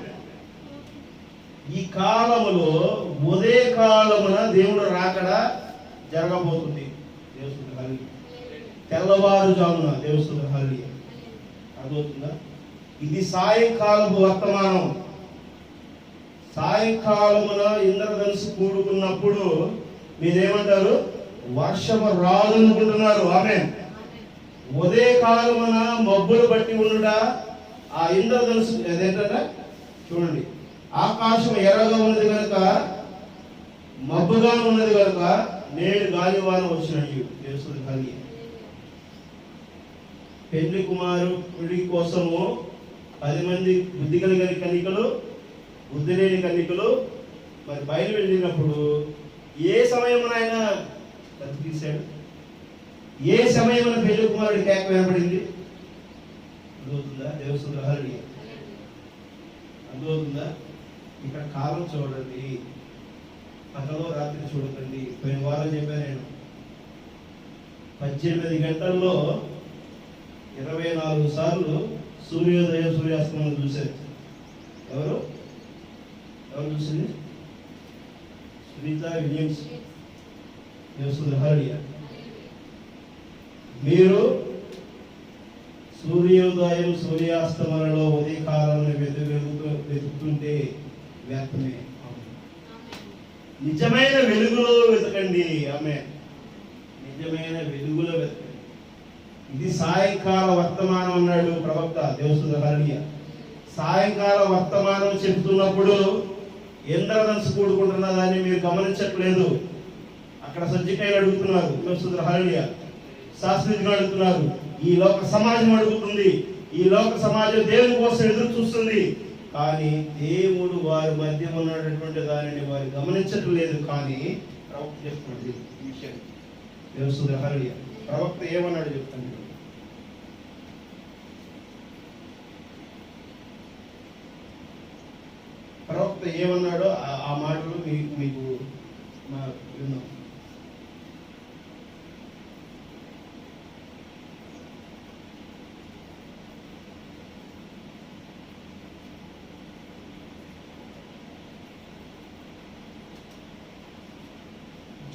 ఈ కాలములో ఉదయకాలమున దేవుడు రాకడ జరగబోతుంది. దేవుడు హల్లెలూయా. తెల్లవారుజామున దేవుడు హల్లెలూయా. అర్థమవుతుందా? ఇది సాయంకాలపు వర్తమానం. సాయంకాలమున ఇంద్రధనుసు కూడుకున్నప్పుడు మీరేమంటారు? వర్షము రాదనుకుంటున్నారు. ఆమేన్. ఉదయకాలమున మబ్బులు బట్టి ఉండుట ఆ ఇంద్రధనుసు అదేంటంటే చూడండి, ఆకాశం ఎర్రగా ఉన్నది కనుక, మబ్బుగా ఉన్నది కనుక నేడు గాలివాన వచ్చినట్టు తెలుస్తుంది. కలిగి పెళ్లి కుమారుడి కోసము 10 మంది బుద్ధి కలిగిన కన్నికలు, బుద్ధి లేని కన్నికలు మరి బయలు వెళ్ళినప్పుడు ఏ సమయమున ఆయన తీశాడు? ఏ సమయమున పెళ్లి కుమారుడి కేక వినపడింది? అర్థమవుతుందా? దేవుడు హల్లెలూయా. అర్థమవుతుందా? ఇక్కడ కాలం చూడండి, పగలు రాత్రి చూడకండి. పోయిన వారం చెప్పాను నేను, 18 గంటల్లో 24 సార్లు సూర్యోదయం సూర్యాస్తమయం చూశారు. ఎవరు చూసింది? సునీత విలియమ్స్. దేవుడు హల్లెలూయా. మీరు సూర్యోదయం సూర్యాస్తమయంలో ఉదయకాలంలో వెతుకుతుంటే వ్యర్థమే. నిజమైన వెలుగులో వెతకండి. ఆమె నిజమైన వెలుగులో వెతకండి. ఇది సాయంకాల వర్తమానం అన్నాడు ప్రవక్త. దేవుడు హల్లెలూయా. సాయంకాల వర్తమానం చెబుతున్నప్పుడు ఇంద్రధనుసు కూడుకుంటున్న దాన్ని మీరు గమనించట్లేదు. అక్కడ సజ్జికాయలు అడుగుతున్నారు. దేవుడు హల్లెలూయా. శాస్త్రీయులు అడుగుతున్నారు. ఈ లోక సమాజం అడుగుతుంది. ఈ లోక సమాజం దేవుని కోసం ఎదురు చూస్తుంది. కానీ దేవుడు వారి మధ్య ఉన్నటువంటి దానిని వారు గమనించట్లేదు. కానీ ప్రవక్త చెప్తున్నాడు ఈ విషయం. దేవుడు హల్లెలూయా. ప్రవక్త ఏమన్నాడు చెప్తాను. ప్రవక్త ఏమన్నాడో ఆ మాటలు మీకు విన్నాం.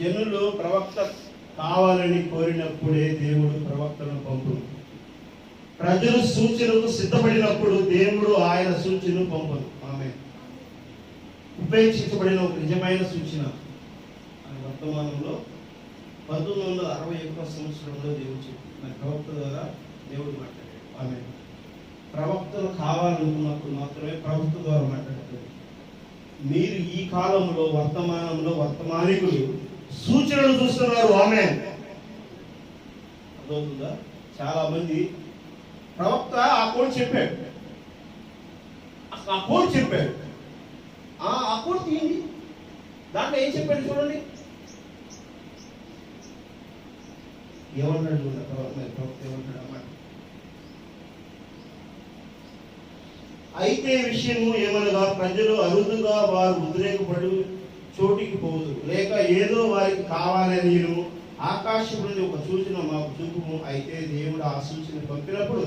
జనులు ప్రవక్త కావాలని కోరినప్పుడే దేవుడు ప్రవక్తను పంపును. ప్రజలు సూచనకు సిద్ధపడినప్పుడు దేవుడు ఆయన సూచనను పంపును. ఆమేన్. ఉపేక్షించబడిన ఒక నిజమైన సూచన వర్తమానంలో 1961 సంవత్సరంలో దేవుడు చెప్పాడు. ప్రవక్త ద్వారా దేవుడు మాట్లాడాడు. ఆమేన్. ప్రవక్తలు కావాలనుకున్నప్పుడు మాత్రమే ప్రవక్త ద్వారా మాట్లాడతాడు. మీరు ఈ కాలంలో వర్తమానికులు సూచనలు చూస్తున్నారు. ఆమేన్. అర్థమవుతుందా? చాలా మంది ప్రవక్త ఆ కోడ్ చెప్పాడు, ఆ కోడ్ తీయండి, దాంట్లో ఏం చెప్పాడు చూడండి. ఏమన్నాడు ప్రవక్త? ఏమన్నాడు అన్నమాట? అయితే విషయము ఏమనగా ప్రజలు అరుదుగా వారు ఉద్రేకపడు చోటికి పోదు, లేక ఏదో వారికి కావాలని నేను ఆకాశం నుండి ఒక సూచన మాకు చూపుము. అయితే దేవుడు ఆ సూచన పంపినప్పుడు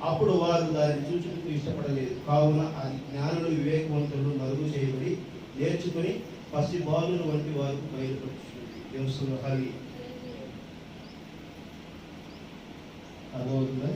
అప్పుడు వారు దాని సూచనకు ఇష్టపడలేదు. కావున అది జ్ఞానులు వివేకవంతులు మరుగు చేయబడి నేర్చుకుని పసి బాలుల వంటి వారికి బయలుపరుచుతుంది. దేవుని హరి. అర్థమవుతుందా?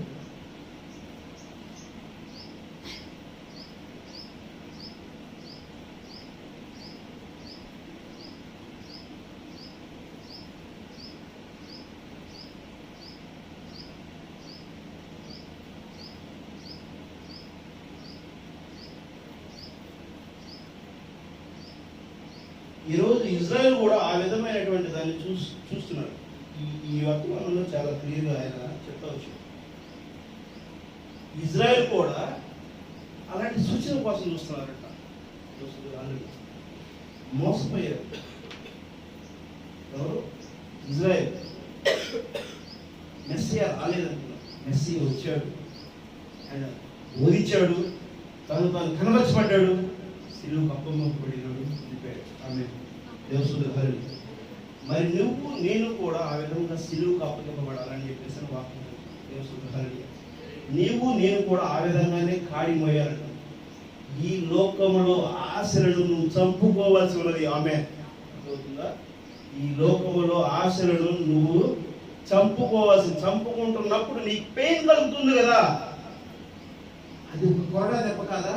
ఈరోజు ఇజ్రాయెల్ కూడా ఆ విధమైనటువంటి దాన్ని చూస్తున్నారు. ఈ వర్తమానంలో చాలా క్లియర్గా ఆయన చెప్తా వచ్చాడు. ఇజ్రాయెల్ కూడా అలాంటి సూచన కోసం చూస్తున్నారట. ఆల్రెడీ మోసపోయారు. ఎవరు? ఇజ్రాయెల్. మెస్సియా రాలేదనుకున్నారు. మెస్సీ వచ్చాడు, ఆయన బోధించాడు, తాను కనబరచబడ్డాడు, సిలువ కప్పమొక్కబడినాడు, చెప్పాడు. ఆమె దేవుని హరి. మరి నువ్వు నేను కూడా ఆ విధంగా సిలువకు అప్పగింపబడాలని చెప్పేసి వాక్యం. దేవుని హరి. నీవు నేను కూడా ఆ విధంగానే కాడి మోయాలంట. ఈ లోకములో ఆశలను నువ్వు చంపుకోవాల్సి ఉన్నది. ఆమె అవుతుందా? ఈ లోకములో ఆశలను నువ్వు చంపుకుంటున్నప్పుడు నీకు పెయిన్ కలుగుతుంది కదా, అది ఒక కొరడా దెబ్బ కాదా?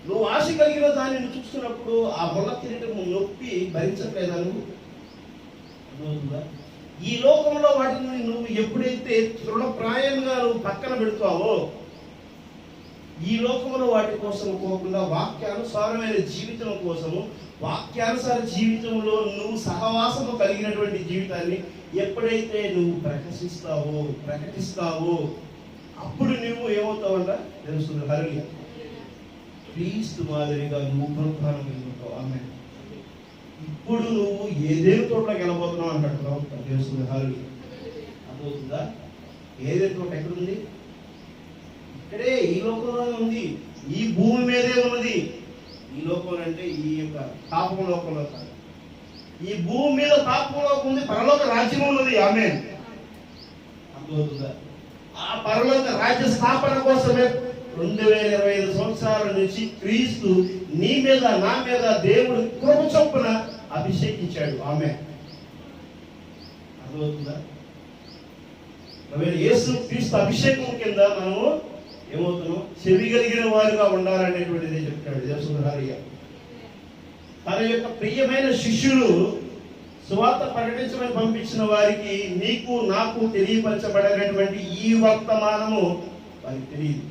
నువ్వు ఆశ కలిగిన దాన్ని నువ్వు చూస్తున్నప్పుడు ఆ మొల్ల తిరగటం నొప్పి భరించట్లేదా నువ్వు? అర్థమవుతుందా? ఈ లోకంలో వాటిని నువ్వు ఎప్పుడైతే తృణప్రాయంగా నువ్వు పక్కన పెడతావో, ఈ లోకంలో వాటి కోసం పోకుండా వాక్యానుసారమైన జీవితం కోసము, వాక్యానుసార జీవితంలో నువ్వు సహవాసము కలిగినటువంటి జీవితాన్ని ఎప్పుడైతే నువ్వు ప్రకటిస్తావో అప్పుడు నువ్వు ఏమవుతావంట? తెలుస్తుంది. హరి. క్రీస్తు మాదిరిగా నువ్వు పునరుత్థానం పొందుతావు. ఆమె. ఇప్పుడు నువ్వు ఏదేను తోటలోకి వెళ్ళబోతున్నావు అంటాడు ప్రవక్త. తెలుస్తుంది. హరి. అర్థమవుతుందా? ఏదేను తోట ఎక్కడుంది? ఇక్కడే, ఈ లోకంలోనే ఉంది, ఈ భూమి మీదే ఉన్నది. ఈ లోకం అంటే ఈ యొక్క పాపం లోకంలో కాదు, ఈ భూమి మీద పాపంలోకి ఉంది, పరలోక రాజ్యం ఉన్నది. ఆమె. అర్థమవుతుందా? ఆ పరలోక రాజ్య స్థాపన కోసమే 2025 సంవత్సరాల నుంచి క్రీస్తు నీ మీద నా మీద దేవుడు కృప చొప్పున అభిషేకించాడు. ఆమె. అర్థమవుతుందా? యేసు క్రీస్తు అభిషేకం కింద మనము ఏమవుతున్నాం? చెవి కలిగిన వారుగా ఉండాలనేటువంటిది చెప్తాడు దేవసుందరయ్య. తన యొక్క ప్రియమైన శిష్యులు సువార్త ప్రకటించమని పంపించిన వారికి నీకు నాకు తెలియపరచబడినటువంటి ఈ వర్తమానము వారికి తెలియదు.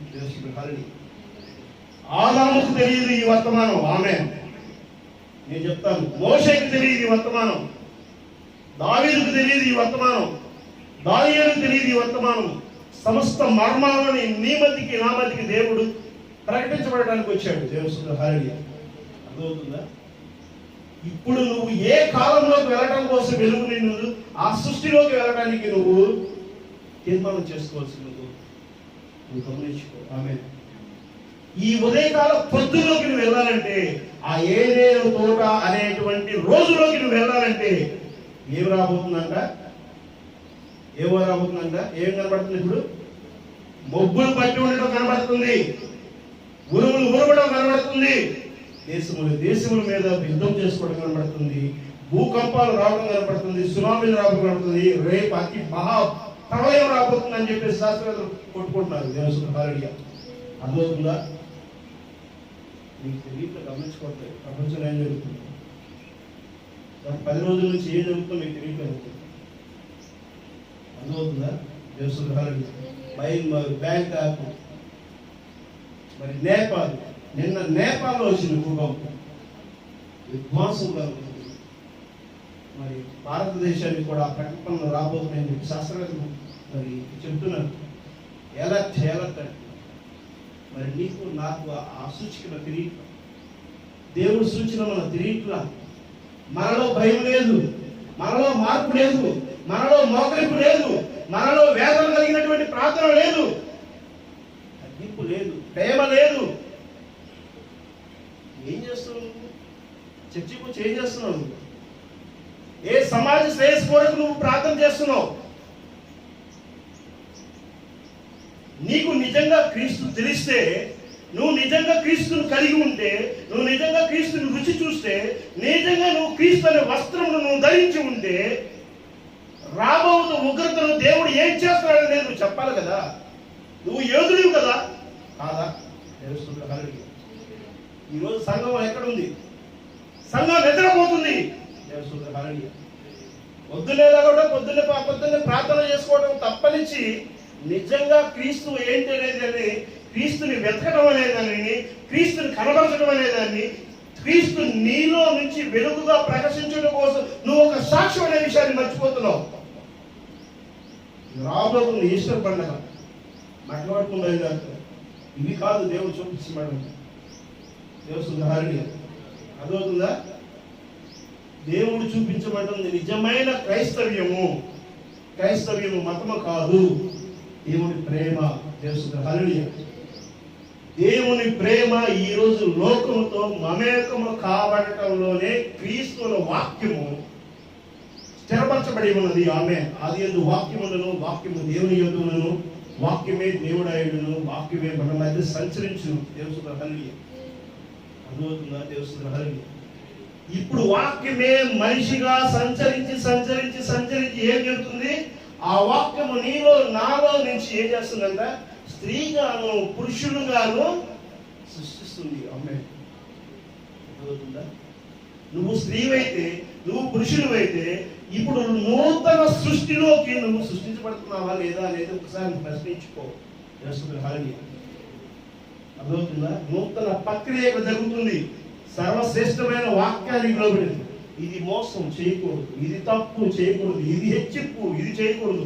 ఆదాముకు తెలియదు ఈ వర్తమానం. ఆమె. నేను చెప్తాను, మోషేకి తెలియదు ఈ వర్తమానం, దావీదుకు తెలియదు ఈ వర్తమానం, దానియేలుకు తెలియదు ఈ వర్తమానం. సమస్త మర్మాలని నీ మధ్యకి నా మధ్యకి దేవుడు ప్రకటించబడడానికి వచ్చాడు. దేవుడు హరి. అర్థమవుతుందా? ఇప్పుడు నువ్వు ఏ కాలంలోకి వెళ్ళడం కోసం వెలుగు నిన్ను ఆ సృష్టిలోకి వెళ్ళడానికి నువ్వు తీర్మానం చేసుకోవాల్సి నువ్వు గమనించుకో. ఆమె. ఈ ఉదయకాల పొద్దులోకి నువ్వు వెళ్ళాలంటే, ఆ ఏదేను తోట అనేటువంటి రోజులోకి నువ్వు వెళ్ళాలంటే ఏం రాబోతుందంట? ఏం కనబడుతుంది? ఇప్పుడు మొగ్గులు పట్టి ఉండటం కనబడుతుంది, ఉరుములు ఉరవడం కనబడుతుంది, దేశముల మీద యుద్ధం చేసుకోవడం కనబడుతుంది, భూకంపాలు రావడం కనబడుతుంది, సునామీలు రావడం కనబడుతుంది, రేపు అతి మహా ప్రళయం రాబోతుంది అని చెప్పేసి శాస్త్రవేత్తలు కొట్టుకుంటున్నారు. దేవసుల హారడిగా అర్థమవుతుందా? మీకు తెలియక గమనించుకోవట్లేదు ప్రపంచంలో ఏం జరుగుతుంది, గత 10 రోజుల నుంచి ఏం జరుగుతుందో మీకు తెలియట్లేదు. అర్థమవుతుందా? దేవసుల హారడిగా బ్యాంకాక్, మరి నిన్న నేపాల్లో వచ్చింది భూకంపం, విధ్వంసంగా ఉంటుంది. మరి భారతదేశానికి కూడా ఆ ప్రకటనలు రాబోతున్నాయని చెప్పి శాస్త్రవేత్తలు మరి చెప్తున్నారు. ఎలర్ట్ అంటే మరి నీకు నాకు ఆ సూచికలు తెలియట్లా, దేవుడి సూచన మనం తెలియట్లా. మనలో భయం లేదు, మనలో మార్పు లేదు, మనలో మోకరింపు లేదు, మనలో వేదన కలిగినటువంటి ప్రార్థన లేదు, తగ్గింపు లేదు, ప్రేమ లేదు. ఏం చేస్తున్నావు? చర్చికి వచ్చి ఏం చేస్తున్నావు? ఏ సమాజ శ్రేయస్సు కొరకు నువ్వు ప్రార్థన చేస్తున్నావు? నీకు నిజంగా క్రీస్తు తెలిస్తే, నువ్వు నిజంగా క్రీస్తును కలిగి ఉంటే, నువ్వు నిజంగా క్రీస్తుని రుచి చూస్తే, నిజంగా నువ్వు క్రీస్తు అనే వస్త్రమును నువ్వు ధరించి ఉంటే, రాబోతున్న ఉగ్రతను దేవుడు ఏం చేస్తాడనేది నువ్వు చెప్పాలి కదా. నువ్వు యోధుడివి కదా, కాదా? తెలుస్తుంది. ఈరోజు సంఘం ఎక్కడుంది? సంఘం నిద్రపోతుంది. పొద్దునేలా కూడా పొద్దున్నే ప్రార్థన చేసుకోవడం తప్పనిచ్చి నిజంగా క్రీస్తు ఏంటి అనేదాన్ని, క్రీస్తుని వెతకడం అనేదాన్ని, క్రీస్తుని కనబరచడం అనేదాన్ని, క్రీస్తు నీలో నుంచి వెలుగుగా ప్రకాశించడం కోసం నువ్వు ఒక సాక్ష్యం అనే విషయాన్ని మర్చిపోతున్నావు. రాబోతుంది ఈస్టర్ పండుగ, మట్టబడుతుంది. ఇవి కాదు దేవుడు చూపించమని దేవుడు హారడిగా అదవుతుందా? దేవుడు చూపించమంటుంది నిజమైన క్రైస్తవ్యము మతము కాదు, దేవుని ప్రేమ. దేవుడు హారడిగా దేవుని ప్రేమ ఈరోజు లోకముతో మమేకము కాబడటంలోనే క్రీస్తుల వాక్యము స్థిరపరచబడి ఉన్నది. ఆమె అది ఎందు వాక్యములను, వాక్యము దేవుని యందును, వాక్యమే దేవుడాయుడును, వాక్యమే మన మధ్య సంచరించును. దేవుడు హారడిగా అర్థమవుతుందా? దేవుడు హారడిగా ఇప్పుడు వాక్యమే మనిషిగా సంచరించి ఏం చెప్తుంది? ఆ వాక్యము నీలో నాలో నుంచి ఏం చేస్తుందంట? స్త్రీగాను పురుషులుగాను సృష్టిస్తుంది. అమ్మే అర్థమవుతుందా? నువ్వు స్త్రీవైతే, నువ్వు పురుషునివైతే ఇప్పుడు నూతన సృష్టిలోకి నువ్వు సృష్టించబడుతున్నావా లేదా అనేది ఒకసారి ప్రశ్నించుకో. అర్థమవుతుందా? నూతన ప్రక్రియ జరుగుతుంది. సర్వశ్రేష్టమైన వాక్యానికి లోబడింది. ఇది మోసం చేయకూడదు, ఇది తప్పు చేయకూడదు, ఇది హెచ్చింపు ఇది చేయకూడదు,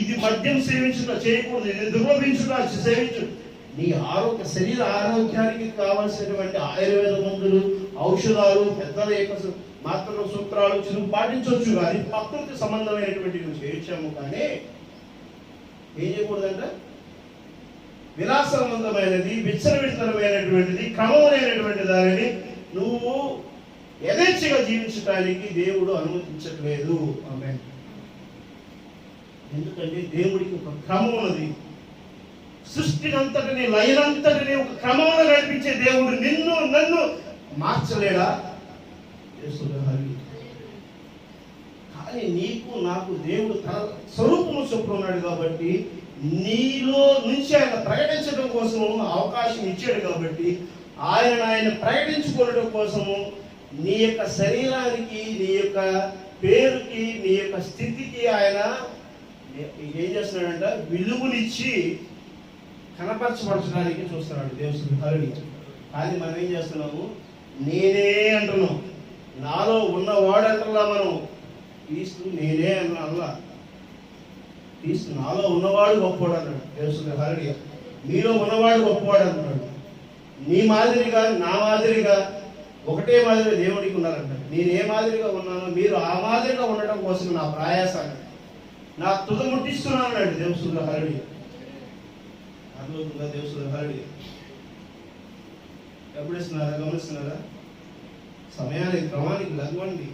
ఇది మద్యం సేవించుట చేయకూడదు, ఇది దుర్లభించుట సేవించు. నీ శరీర ఆరోగ్యానికి కావలసినటువంటి ఆయుర్వేద మందులు, ఔషధాలు, పెద్దల యొక్క మాత్రలు, సూత్రాలు నువ్వు పాటించవచ్చు, కానీ ప్రకృతి సంబంధమైనటువంటి నువ్వు చేయొచ్చాము. కానీ ఏం చేయకూడదంట? విలాసవంతమైనది, విచ్చలవిడితనమైనటువంటిది, క్రమమైనటువంటి దానిని నువ్వు యథేచ్ఛగా జీవించడానికి దేవుడు అనుమతించట్లేదు. ఆమేన్. ఎందుకంటే దేవుడికి ఒక క్రమం ఉన్నది. సృష్టినంతటిని, లయనంతటిని ఒక క్రమంలో నడిపించే దేవుడు నిన్ను నన్ను మార్చలేడా? కానీ నీకు నాకు దేవుడు తన స్వరూపము చొప్పున ఉన్నాడు కాబట్టి, నీలో నుంచి ఆయన ప్రకటించడం కోసము అవకాశం ఇచ్చాడు కాబట్టి, ఆయన ప్రకటించుకోవడం కోసము నీ యొక్క శరీరానికి, నీ యొక్క పేరుకి, నీ యొక్క స్థితికి ఆయన ఏం చేస్తున్నాడంట? విలువనిచ్చి కనపరచబరచడానికి చూస్తున్నాడు దేవుడు. కానీ మనం ఏం చేస్తున్నాము? నేనే అంటున్నాం. నాలో ఉన్నవాడు అంటలా మనం. క్రీస్తు నేనే అన్నా. క్రీస్తు నాలో ఉన్నవాడు గొప్పవాడు అన్నాడు దేవుడు. మీలో ఉన్నవాడు గొప్పవాడు అంటున్నాడు. నీ మాదిరిగా, నా మాదిరిగా ఒకటే మాదిరిగా దేవుడికి ఉన్నారంటాడు. నేను ఏ మాదిరిగా ఉన్నానో మీరు ఆ మాదిరిగా ఉండటం కోసం నా ప్రయాసాన్ని, నా తుద ముట్టిస్తున్నాను అన్నాడు దేవుడు. అర్థమవుతుందా? దేవుడు ఎప్పుడు ఇస్తున్నారా? గమనిస్తున్నారా? సమయానికి, క్రమానికి లగ్వండి,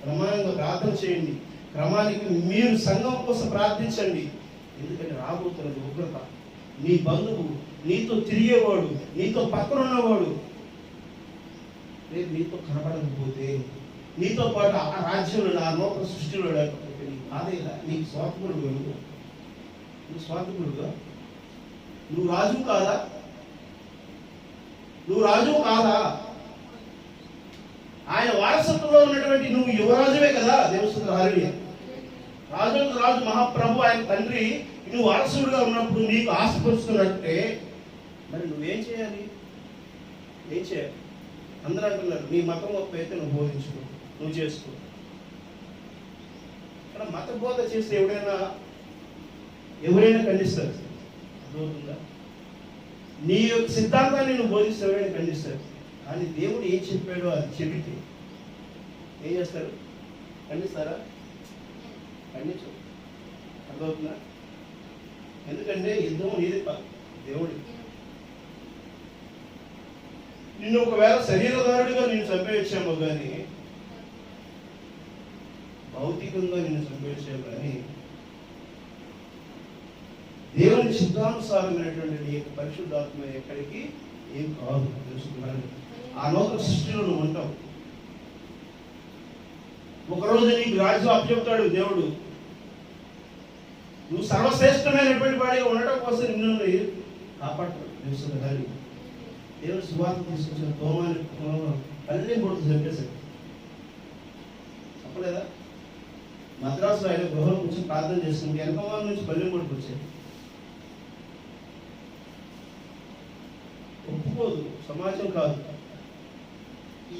క్రమానికి ప్రార్థన చేయండి, క్రమానికి మీరు సంఘం కోసం ప్రార్థించండి. ఎందుకంటే రాబోతున్నది ఉగ్రత. నీ బంధువు, నీతో తిరిగేవాడు, నీతో పక్కన ఉన్నవాడు రేపు నీతో కనబడకపోతే, నీతో పాటు ఆ రాజ్యంలో ఆ నూతన సృష్టిలో లేకపోతే నీకు బాధేలా? నీకు స్వార్థపరుడు నువ్వు స్వార్థపరుడుగా? నువ్వు రాజు కాదా? నువ్వు రాజు కాదా? ఆయన వారసత్వంలో ఉన్నటువంటి నువ్వు యువరాజువే కదా. దేవస్థాన హల్లెలూయా. రాజు మహాప్రభు ఆయన తండ్రి నువ్వు వారసుడుగా ఉన్నప్పుడు నీకు ఆశపరుస్తున్నట్టే మరి నువ్వేం చేయాలి? ఏం చేయాలి? అందరూ అంటున్నారు నీ మతం గొప్ప అయితే నువ్వు బోధించుకో, నువ్వు చేసుకో. ఇక్కడ మత బోధ చేస్తే ఎవరైనా ఖండిస్తారు. అర్థమవుతుందా? నీ యొక్క సిద్ధాంతాన్ని నువ్వు బోధిస్తే ఎవరైనా ఖండిస్తారు. కానీ దేవుడు ఏం చెప్పాడో అది చెబితే ఏం చేస్తారు? ఖండిస్తారా? ఖండించు. అర్థమవుతుందా? ఎందుకంటే యుద్ధం నీది దేవుడి. నిన్ను ఒకవేళ శరీరధారుడిగా నిన్ను చంపేయచ్చామో కానీ, భౌతికంగా నిన్ను చంపేయచ్చాము కానీ, దేవుని సిద్ధానుసారమైనటువంటి నీ యొక్క పరిశుద్ధాత్మ ఎక్కడికి ఏం కాదు. తెలుసుకున్నాను. ఆ నూతన సృష్టిలో నువ్వు ఉంటావు. ఒకరోజు నీకు రాజ్యం అప్పచెప్తాడు దేవుడు. నువ్వు సర్వశ్రేష్టమైనటువంటి వాడిగా ఉండటం కోసం నిన్ను కాపాడతాడు. తెలుసుకున్నాను. దేవుడు సువార్త తీసుకొచ్చిన తోమాని పల్లెం కొడుతూ చంపేశాడు. చెప్పలేదా? మద్రాసులో ఆయన గృహం కూర్చొని ప్రార్థన చేస్తుంది. వెనకమాల నుంచి పల్లెం కొడుకు వచ్చాడు. ఒప్పుకోదు, సమాజం కాదు,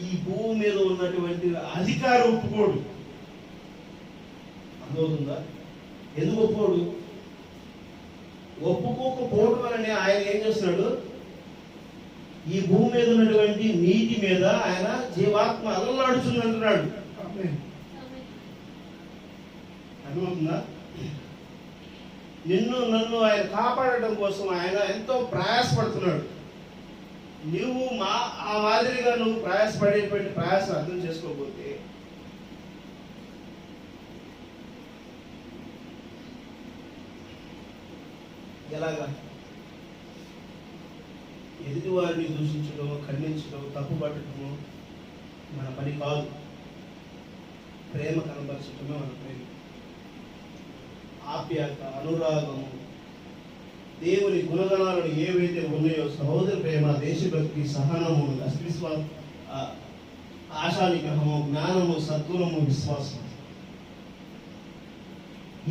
ఈ భూమి మీద ఉన్నటువంటి అధికారం ఒప్పుకోడు. అర్థమవుతుందా? ఎందుకు ఒప్పుకోడు? ఒప్పుకోకపోవడం వలనే ఆయన ఏం చేస్తున్నాడు? ఈ భూమి మీద ఉన్నటువంటి నీటి మీద ఆయన జీవాత్మ అల్లలాడుచుందంటున్నాడు. అర్థమవుతుందా? నన్ను ఆయన కాపాడటం కోసం ఆయన ఎంతో ప్రయాసపడుతున్నాడు. నువ్వు ఆ మాదిరిగా నువ్వు ప్రయాసపడేటువంటి ప్రయాసం అర్థం చేసుకోకపోతే ఎలాగా? ఎదుటి వారిని దూషించడం, ఖండించడం, తప్పు పట్టడము మన పని కాదు. ప్రేమ కనపరచడమే మన ప్రేమ. ఆప్యాయత, అనురాగము, దేవుని గుణగణాలను ఏవైతే ఉన్నాయో, సహోదర ప్రేమ, దేశభక్తి, సహనము, ఆశానిగ్రహము, జ్ఞానము, సద్గుణము, విశ్వాసం,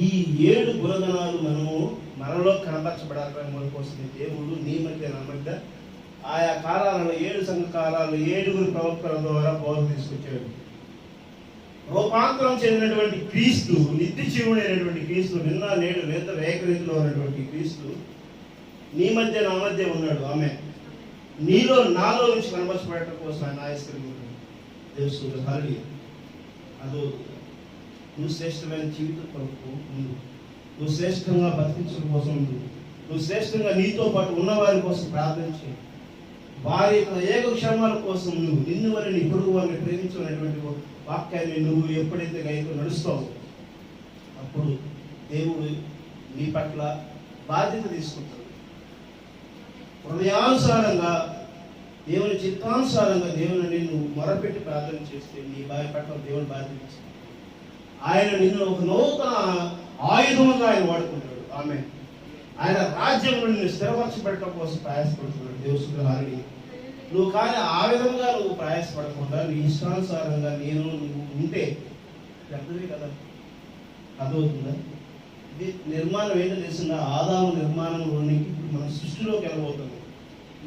ఈ 7 గుణగణాలు మనలో కనపరచబడాలని మన కోసం దేవుడు నీ మధ్య నా మధ్య ఆయా కాలాలలో 7 సంఘ కాలాలు 7 ప్రవక్తల ద్వారా బోధ తీసుకొచ్చాడు. రూపాంతరం చెందినటువంటి క్రీస్తు, నిత్య జీవుడైనటువంటి క్రీస్తు, నిన్న నేడు ఏకరీతిలో ఉన్నటువంటి క్రీస్తు నీ మధ్య నా మధ్య ఉన్నాడు. ఆమె నీలో నాలో నుంచి కనపరచబడటం కోసం ఆయన ఆయుష్కరించాడు. దేవుడు హల్లెలూయా. అదో నువ్వు శ్రేష్టమైన జీవితం కొరకు ముందు, నువ్వు శ్రేష్టంగా బతికించడం కోసం ముందు, నువ్వు శ్రేష్టంగా నీతో పాటు ఉన్నవారి కోసం ప్రార్థన చేయి. వారి యొక్క ఏకక్షేమాల కోసం నువ్వు నిన్ను వారిని ఇప్పుడు వారిని ప్రేమించినటువంటి వాక్యాన్ని నువ్వు ఎప్పుడైతే గైతో నడుస్తావో అప్పుడు దేవుడు నీ పట్ల బాధ్యత తీసుకుంటాడు. హృదయానుసారంగా దేవుని చిత్తానుసారంగా దేవుని నువ్వు మొరపెట్టి ప్రార్థన చేస్తే నీ పట్ల దేవుని బాధ్యత ఆయన నిన్ను ఒక నూతన ఆయుధముగా ఆయన వాడుకుంటాడు. ఆమె ఆయన రాజ్యంలో నిన్ను స్థిరపరచబడటం కోసం ప్రయాసపడుతున్నాడు. దేవుడు హారడి నువ్వు కానీ ఆ విధంగా నువ్వు ప్రయాసపడకుండా నీ ఇష్టానుసారంగా నువ్వు ఉంటే పెద్దదే కదా. అర్థమవుతుందా? ఇది నిర్మాణం ఏంటో తెలిసిందా? ఆదాము నిర్మాణంలోనికి ఇప్పుడు మన సృష్టిలోకి వెళ్ళబోతున్నాం.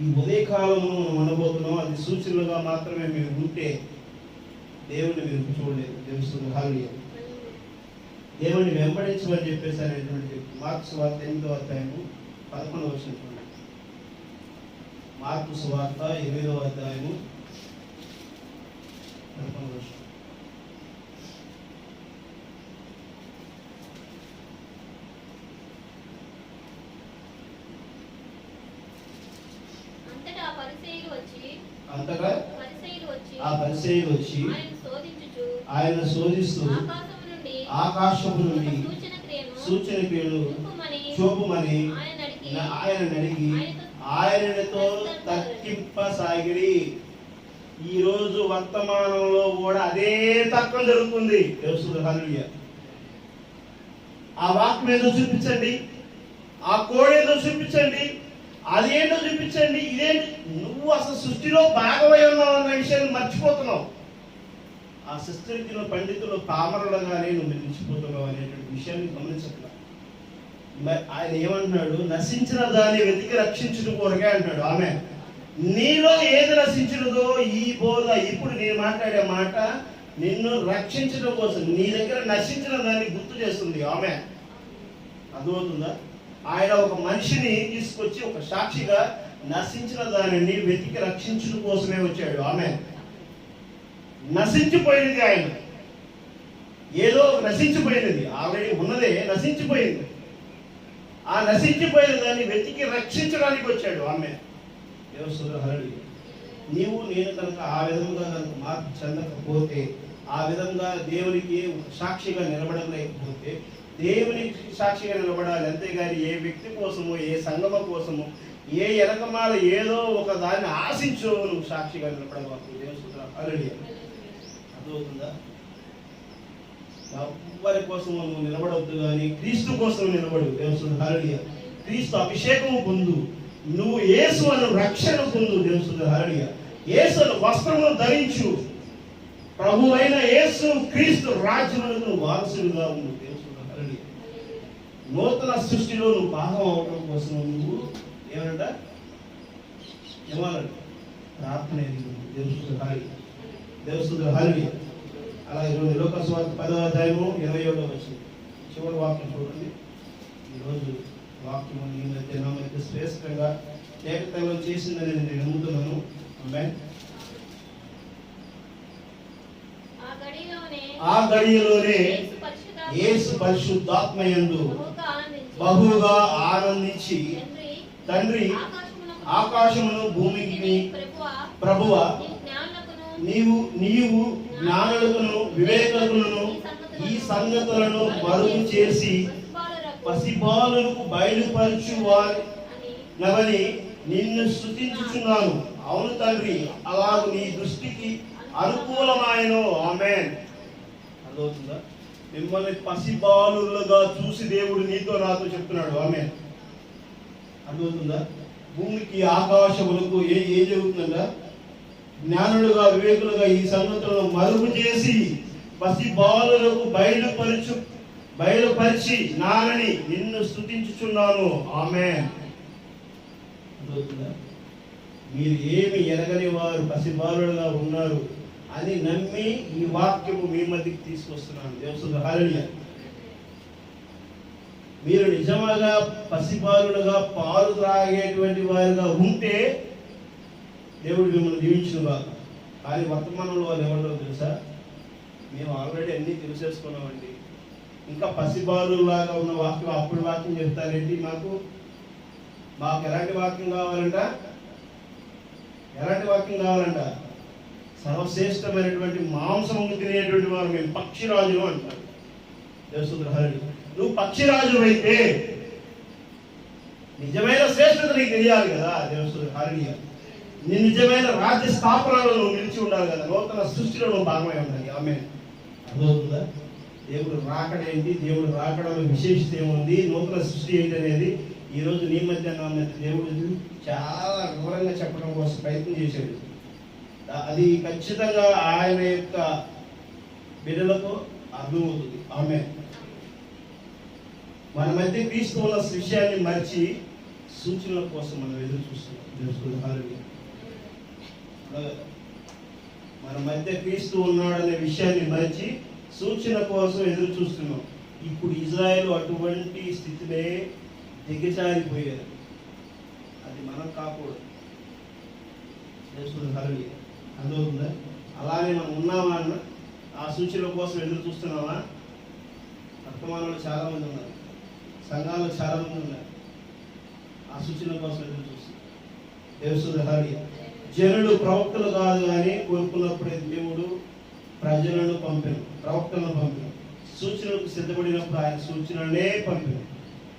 ఈ ఉదయకాలము మనం అనబోతున్నాం. అది సూచనలుగా మాత్రమే మీరు ఉంటే దేవుడిని మీరు చూడలేదు. దేవుడు హారడి దేవుడిని వెంబడించమని చెప్పేసి అనేటువంటి మార్కు సువార్త 8వ అధ్యాయము 11వ వచనం. మార్కు సువార్త 8వ అధ్యాయము 11వ వచనం. అంతటా ఆ పరిసయ్యులు వచ్చి ఆయన శోధిస్తూ ఆకాశము నుండి సూచన క్రియలు చూపుమని ఆయన అడిగి ఆయనతో తర్కింపసాగిరి. ఈ రోజు వర్తమానంలో కూడా అదే తర్కం జరుగుతుంది. హల్లెలూయా. ఆ వాక్యం ఏదో చూపించండి, ఆ కోడ్ ఏదో చూపించండి, అదేంటో చూపించండి, ఇదేంటి. నువ్వు అసలు సృష్టిలో భాగమై ఉన్నావు అన్న విషయాన్ని మర్చిపోతున్నావు. ఆ శస్త్రజ్ఞుల పండితులు పామరులుగానే నువ్వు నిలిచిపోతున్నావు అనేటువంటి విషయాన్ని గమనించట్లా. ఆయన ఏమంటున్నాడు? నశించిన దాన్ని వెతికి రక్షించడం కొరకే అంటున్నాడు. ఆమె నీలో ఏది నశించినదో ఈ బోధ ఇప్పుడు నేను మాట్లాడే మాట నిన్ను రక్షించడం కోసం, నీ దగ్గర నశించిన దాన్ని గుర్తు చేస్తుంది. ఆమె అర్థమవుతుందా? ఆయన ఒక మనిషిని తీసుకొచ్చి ఒక సాక్షిగా నశించిన దానిని వెతికి రక్షించడం కోసమే వచ్చాడు. ఆమె నశించిపోయినది, ఆయన ఏదో నశించిపోయినది, ఆల్రెడీ ఉన్నదే నశించిపోయింది. ఆ నశించిపోయిన దాన్ని వెతికి రక్షించడానికి వచ్చాడు. ఆమె హల్లెలూయా. నీవు నేను కనుక ఆ విధంగా కనుక మార్పు చెందకపోతే, ఆ విధంగా దేవునికి సాక్షిగా నిలబడలేకపోతే, దేవునికి సాక్షిగా నిలబడాలి. అంతేగాని ఏ వ్యక్తి కోసమో, ఏ సంగమ కోసమో, ఏ ఎనకమాల ఏదో ఒక దాన్ని ఆశించో నువ్వు సాక్షిగా నిలబడవచ్చు. దేవుని హల్లెలూయా. అర్థమవుతుందా? ఎవరి కోసం నువ్వు నిలబడవద్దు, కానీ క్రీస్తు కోసం నిలబడు. దేవుని హల్లెలూయా. క్రీస్తు అభిషేకము పొందు, నువ్వు యేసు అను రక్షణ పొందు. దేవుని హల్లెలూయా. యేసు అను వస్త్రమును ధరించు, ప్రభు అయిన యేసు క్రీస్తు రాజ్యమునకు వారసుడిగా ఉండు. దేవుని హల్లెలూయా. నూతన సృష్టిలో నువ్వు భాగం అవడం కోసం నువ్వు ఏమన్నాడు? ప్రార్థన. దేవుని హల్లెలూయా. అలా ఈరోజు లోకాసు వార్త 10వ అధ్యాయము 27వ వచనం చివరి వాక్యం చూడండి. ఈరోజు వాక్యము నీ మధ్య నా మధ్య శ్రేష్టంగా ఏకత్వంలో చేసిందని నేను నమ్ముతున్నాను. ఆమేన్. ఆ గడియలోనే యేసు పరిశుద్ధాత్మయందు బహుగా ఆనందించి తండ్రి, ఆకాశమును భూమికి ప్రభువా, నీవు జ్ఞానులకును వివేకులను ఈ సంగతులను మరుగు చేసి పసిబాలులకు బయలుపరచువాని నిన్ను స్తుతించుచున్నాను. అవును తండ్రి, అలాగూ నీ దృష్టికి అనుకూలమైన. ఆమేన్. అర్థమవుతుందా? మిమ్మల్ని పసిబాలులుగా చూసి దేవుడు నీతో నాతో చెప్తున్నాడు. ఆమేన్. అర్థమవుతుందా? భూమికి ఆకాశములకు ఏం జరుగుతుందంట? జ్ఞానులుగా వివేకులుగా ఈ సంగతులను మరుగు చేసి పసిబాలులకు బయలుపరిచి నానని నిన్ను స్తుతించుచున్నాను. ఆమేన్. మీరు ఏమి ఎరగని వారు పసిబాలులుగా ఉన్నారు అని నమ్మి ఈ వాక్యము మీ మధ్యకి తీసుకొస్తున్నాను. దేవుని హల్లెలూయా. మీరు నిజంగా పసిబాలులుగా పాలు త్రాగేటువంటి వారుగా ఉంటే దేవుడు మిమ్మల్ని దీవించునుగా. కానీ వర్తమానంలో వాళ్ళు ఏమంటారో తెలుసా? మేము ఆల్రెడీ అన్నీ తెలిసేసుకున్నామండి, ఇంకా పసిబాలులాగా ఉన్న వాక్యం అప్పుడు వాక్యం చెప్తారేంటి? మాకు ఎలాంటి వాక్యం కావాలంట? ఎలాంటి వాక్యం కావాలంట? సర్వశ్రేష్టమైనటువంటి మాంసము తినేటువంటి వారు మేము పక్షిరాజులు అంటారు. దేవుని హల్లెలూయా. నువ్వు పక్షిరాజు అయితే నిజమైన శ్రేష్టత నీకు తెలియాలి కదా. దేవుని హల్లెలూయా. నీ నిజమైన రాజ్య స్థాపనలో నువ్వు నిలిచి ఉండాలి కదా. నూతన సృష్టిలో నువ్వు భాగమై ఉండాలి. ఆమేన్. అర్థమవుతుందా? దేవుడు రాకడ ఏంటి, దేవుడు రాకడలో విశేషత ఏముంది, నూతన సృష్టి ఏంటి అనేది ఈరోజు నీ మధ్య నా మధ్య దేవుడు చాలా వివరంగా చెప్పడం కోసం ప్రయత్నం చేశాడు. అది ఖచ్చితంగా ఆయన యొక్క బిడ్డలకు అర్థమవుతుంది. ఆమేన్. మన మధ్య క్రీస్తు ఉన్న విషయాన్ని మర్చి సూచనల కోసం మనం ఎదురు చూస్తున్నాం. దేవుని హల్లెలూయా. మన మధ్య క్రీస్తు ఉన్నాడనే విషయాన్ని మర్చి సూచన కోసం ఎదురు చూస్తున్నాం. ఇప్పుడు ఇజ్రాయెల్ అటువంటి స్థితినే దిగజారిపోయారు. అది మనం కాకూడదు. దేవుని హల్లెలూయా. అర్థమవుతుందా? అలానే మనం ఉన్నామా అన్న ఆ సూచనల కోసం ఎదురు చూస్తున్నామా? వర్తమానంలో చాలా మంది ఉన్నారు, సంఘాల్లో చాలా మంది ఉన్నారు, ఆ సూచనల కోసం ఎదురు చూస్తున్నారు. దేవుని హల్లెలూయా. జనులు ప్రవక్తలు కాదు కానీ కోరుకున్నప్పుడే దేవుడు ప్రజలను పంపాను, ప్రవక్తలను పంపాను. సూచనలకు సిద్ధపడినప్పుడు ఆయన సూచనలనే పంపాను.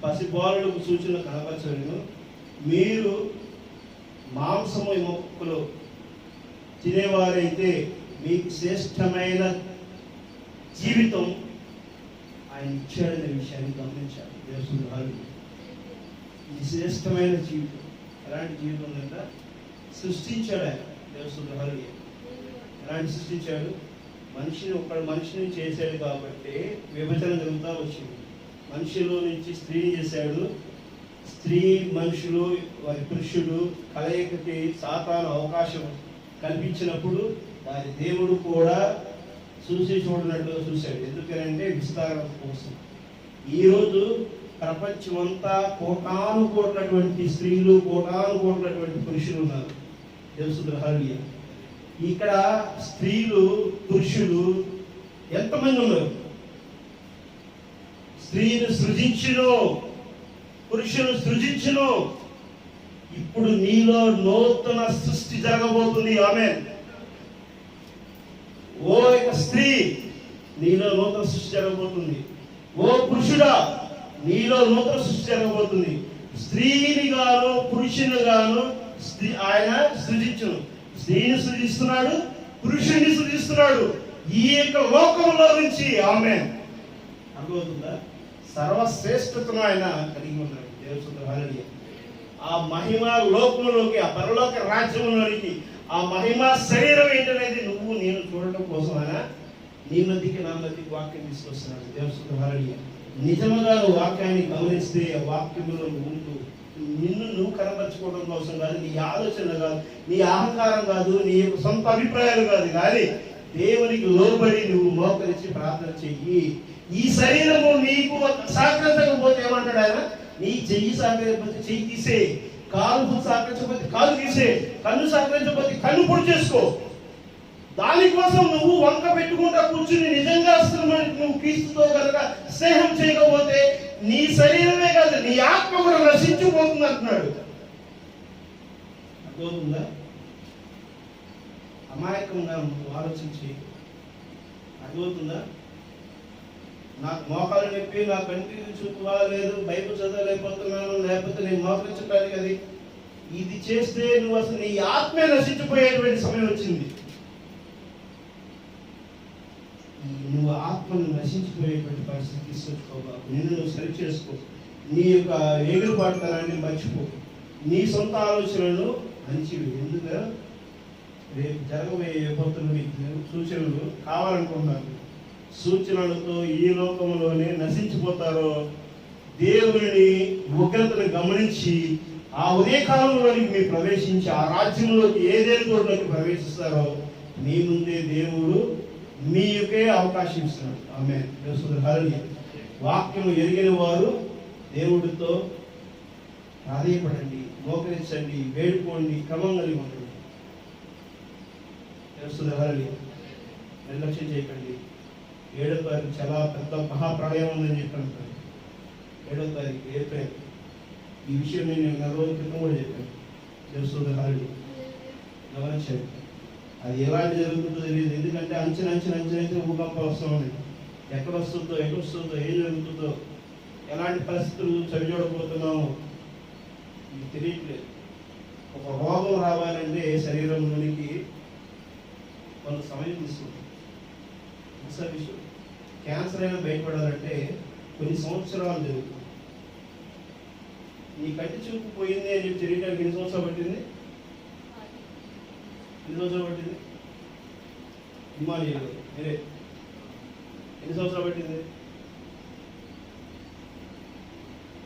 పసిబాలులకు సూచనలు కనపరచను. మీరు మాంసము మొక్కలు తినేవారైతే మీకు శ్రేష్టమైన జీవితం ఆయన ఇచ్చాడనే విషయాన్ని గమనించాలి. దేవుని హల్లెలూయా. ఇది శ్రేష్టమైన జీవితం. ఎలాంటి జీవితం అంటే సృష్టించాడు ఆయన. దేవుని హల్లెలూయా. ఎలాంటి సృష్టించాడు? మనిషిని చేశాడు కాబట్టి విభజన జరుగుతూ వచ్చింది. మనిషిలో నుంచి స్త్రీని చేశాడు. స్త్రీ మనుషులు వారి పురుషుడు కలయికకి సాతాను అవకాశం కల్పించినప్పుడు దాని దేవుడు కూడా చూడనట్లుగా చూశాడు. ఎందుకనంటే విస్తారణ కోసం. ఈరోజు ప్రపంచమంతా కోటాను కోట్లటువంటి స్త్రీలు, కోటాను కోట్లటువంటి పురుషులు ఉన్నారు. దేవుని హల్లెలూయా. ఇక్కడ స్త్రీలు పురుషులు ఎంతమంది ఉన్నారు? స్త్రీని సృజించును, పురుషులు సృజించును. ఇప్పుడు నీలో నూతన సృష్టి జరగబోతుంది. ఆమేన్. ఓ యొక్క స్త్రీ, నీలో నూతన సృష్టి జరగబోతుంది. ఓ పురుషుడా, నీలో నూతన సృష్టి జరగబోతుంది. స్త్రీని గాను పురుషుని గాను ఆయన సృజించును. స్త్రీని సృజిస్తున్నాడు, పురుషుణ్ణి సృజిస్తున్నాడు ఈ యొక్క లోకంలో నుంచి. ఆమేన్. అర్థమవుతుందా? సర్వశ్రేష్ఠతను ఆయన కలిగి ఉన్నాడు. దేవుని హల్లెలూయా. ఆ మహిమ లోకంలోకి, ఆ పరలోక రాజ్యంలోనికి ఆ మహిమ శరీరం ఏంటనేది నువ్వు నేను చూడటం కోసం ఆయన నీ మధ్యకి నా మధ్యకి వాక్యం తీసుకొస్తున్నాడు. దేవుని హల్లెలూయా. నిజముగా నువ్వు వాక్యాన్ని గమనిస్తే ఆ వాక్యంలో ఉంటూ నిన్ను నువ్వు కనపరచుకోవడం కోసం కాదు, నీ ఆలోచన కాదు, నీ అహంకారం కాదు, నీ యొక్క సొంత అభిప్రాయాలు కాదు, కానీ దేవునికి లోబడి నువ్వు మోకరించి ప్రార్థన చెయ్యి. ఈ శరీరము నీకు సహకరించకపోతే ఏమంటాడు ఆయన? నీ చెయ్యి సహకరించకపోతే చెయ్యి తీసే, కాలు సహకరించకపోతే కాలు తీసే, కన్ను సహకరించకపోతే కన్ను పొడి చేసుకో. దానికోసం నువ్వు వంక పెట్టుకుంటా కూర్చుని నిజంగా నువ్వు క్రీస్తుతో కనుక స్నేహం చేయకపోతే నీ శరీరమే కాదు, నీ ఆత్మ కూడా నశించిపోతుంది అంటున్నాడు. అర్థమవుతుందా? అమాయకంగా నువ్వు ఆలోచించి, అర్థమవుతుందా? నాకు మోకాలు నొప్పి, నా కంటికి చూపు బాగలేదు, బైబిల్ చదవలేకపోతున్నాను, లేకపోతే నేను మోకరించడానికి అది ఇది చేస్తే నువ్వు అసలు నీ ఆత్మే నశించిపోయేటువంటి సమయం వచ్చింది. నువ్వు ఆత్మను నశించిపోయేటువంటి పరిస్థితి తీసుకొచ్చుకోవాలి. నిన్ను నువ్వు సరి చేసుకో. నీ యొక్క ఎగురుబాటుతనాన్ని మర్చిపో. నీ సొంత ఆలోచనలను అణిచివి. ఎందుకు? రేపు జరగబోయే విపత్తులు సూచనలు కావాలనుకుంటున్నారు. సూచనలతో ఈ లోకంలోనే నశించిపోతారో దేవుని ఉగ్రతను గమనించి ఆ ఉదయకాలంలోనికి మీరు ప్రవేశించి ఆ రాజ్యంలోకి ఏదేళ్ళలోకి ప్రవేశిస్తారో మీ ముందే దేవుడు మీకే అవకాశం ఇస్తున్నాడు. ఆమేన్. దేవుని హల్లెలూయా. వాక్యం ఎరిగిన వారు దేవుడితో ప్రాధేయపడండి, మోకరించండి, వేడుకోండి, క్రమం కలిగి ఉండండి. దేవుని హల్లెలూయా. నిర్లక్ష్యం చేయకండి. 7వ తారీఖు చాలా పెద్ద మహాప్రళయం ఉందని చెప్పాను. 7వ తారీఖు ఏప్రిల్. ఈ విషయం నేను 4 రోజుల క్రితం కూడా చెప్పాను. దేవుని హల్లెలూయా. గమనించండి. అది ఎలాంటి జరుగుతుందో తెలియదు. ఎందుకంటే అంచెలంచె భూకంపాలు వస్తూ ఉన్నాయి. ఎక్కడ వస్తుందో, ఎటు వస్తుందో, ఏం జరుగుతుందో, ఎలాంటి పరిస్థితులు చవిచూడబోతున్నామో ఇది తెలియట్లేదు. ఒక రోగం రావాలంటే శరీరంలోనికి కొంత సమయం తీసుకుంటుంది. అసలు విషయం క్యాన్సర్ అయినా బయటపడాలంటే కొన్ని సంవత్సరాలు జరుగుతుంది. నీ కంటి చూపు పోయింది అని చెప్పి తెలియడానికి ఎన్ని సంవత్సరాలు పట్టింది? ఎన్ని సంవత్సరాలు పట్టింది? హిమాలయాలు మీరే ఎన్ని సంవత్సరాలు పట్టింది?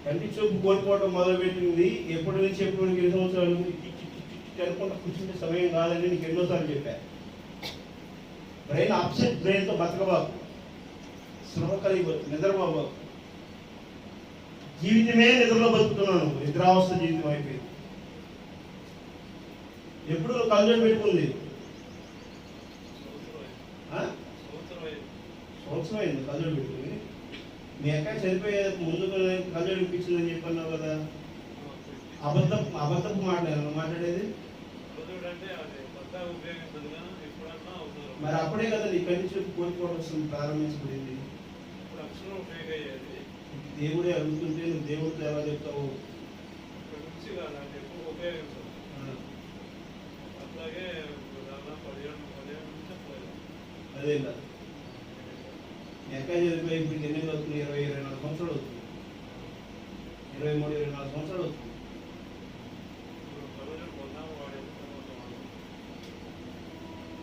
కంటి చూపు కోల్పోవడం మొదలుపెట్టింది ఎప్పటి నుంచి ఎప్పటి వరకు 2 సంవత్సరాలు అనుకుంటా కూర్చుంటే సమయం కాదని నీకు ఎన్నోసార్లు చెప్పా. బ్రెయిన్ అప్సెట్ బ్రెయిన్తో బతకబాకు, శ్రమ కలిగి నిద్రపోబాకు. జీవితమే నిద్రలో బతుకుతున్నాను, నిద్రావస్థ జీవితం అయిపోయింది. ఎప్పుడు కళ్ళజోడు పెట్టుకుంది? సంవత్సరం అయింది కళ్ళజోడు పెట్టుకుని. మీ అక్క చనిపోయే ముందు కళ్ళజోడు ఇప్పించిందని చెప్పన్నావు కదా. అబద్ధపు మాట్లాడేది మరి అప్పుడే కదా నీ కంటి చూపు కోల్పోవడం ప్రారంభించబడింది. దేవుడే అడుగుతుంటే నువ్వు దేవుడితో ఎలా చెప్తావు? అట్లాగే అదే కాదు ఎక్కడ చదివిపోయి ఇప్పుడు ఎన్ని అవుతుంది 20-24 సంవత్సరాలు అవుతుంది 23-24 సంవత్సరాలు అవుతుంది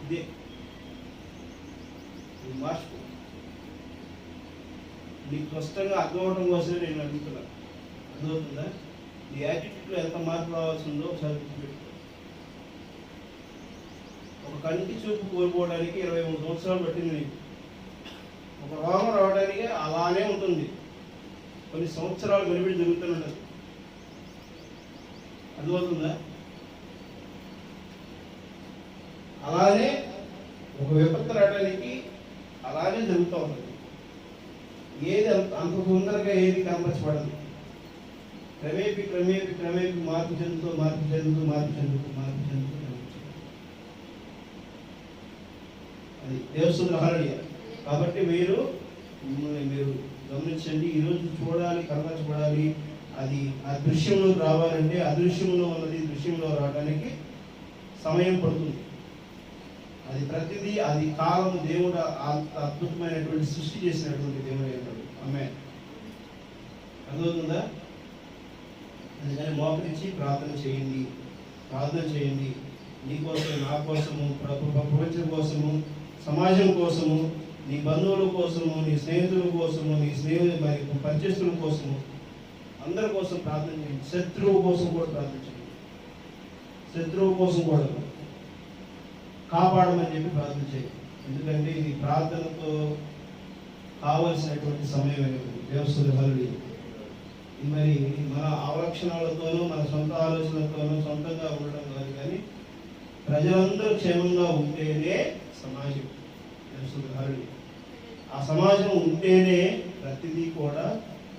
ఇదే మార్చుకో నీకు స్పష్టంగా అర్థం అవడం కోసమే నేను అడుగుతున్నా అర్థమవుతుందా నీ యాటిట్యూడ్లో ఎంత మార్పు రావాల్సి ఉందో ఒకసారి గుర్తుపెట్టుకో ఒక కంటి చూపు కోల్పోవడానికి 23 సంవత్సరాలు పట్టింది నీకు ఒక రోగం రావడానికి అలానే ఉంటుంది కొన్ని సంవత్సరాలు వెలుబడి జరుగుతూనే ఉండదు అర్థమవుతుందా అలానే ఒక విపత్తు రావడానికి అలానే జరుగుతూ ఉంటుంది ఏది అంత తొందరగా ఏది కనపరచబడదు క్రమేపీ మార్పు చెందుతూ అది దేవస్తుల హల్లెలూయా. కాబట్టి మీరు గమనించండి, ఈరోజు చూడాలి, కనపరచబడాలి, అది ఆ దృశ్యంలో రావాలంటే అదృశ్యంలో ఉన్నది దృశ్యంలో రావడానికి సమయం పడుతుంది. అది ప్రతిదీ అది కాలం దేవుడు అద్భుతమైనటువంటి సృష్టి చేసినటువంటి దేవుడు అన్నాడు. ఆమేన్. అర్థమవుతుందా? అందుకని మోకరించి ప్రార్థన చేయండి నీ కోసం, నా కోసము, ప్రపంచం కోసము, సమాజం కోసము, నీ బంధువుల కోసము, నీ స్నేహితుల కోసము, మరి పరిచయస్తుల కోసము, అందరి కోసం ప్రార్థన చేయండి. శత్రువు కోసం కూడా ప్రార్థన చేయండి. శత్రువు కోసం కూడా కాపాడమని చెప్పి ప్రార్థన చేయండి. ఎందుకంటే ఇది ప్రార్థనతో కావలసినటువంటి సమయం అనేది. దేవస్తుల హల్లెలూయా. మరి మన అవలక్షణాలతోనూ మన సొంత ఆలోచనలతోనూ సొంతంగా ఉండడం కాదు, కానీ ప్రజలందరూ క్షేమంగా ఉంటేనే సమాజం. దేవస్తుల హల్లెలూయా. ఆ సమాజం ఉంటేనే ప్రతిదీ కూడా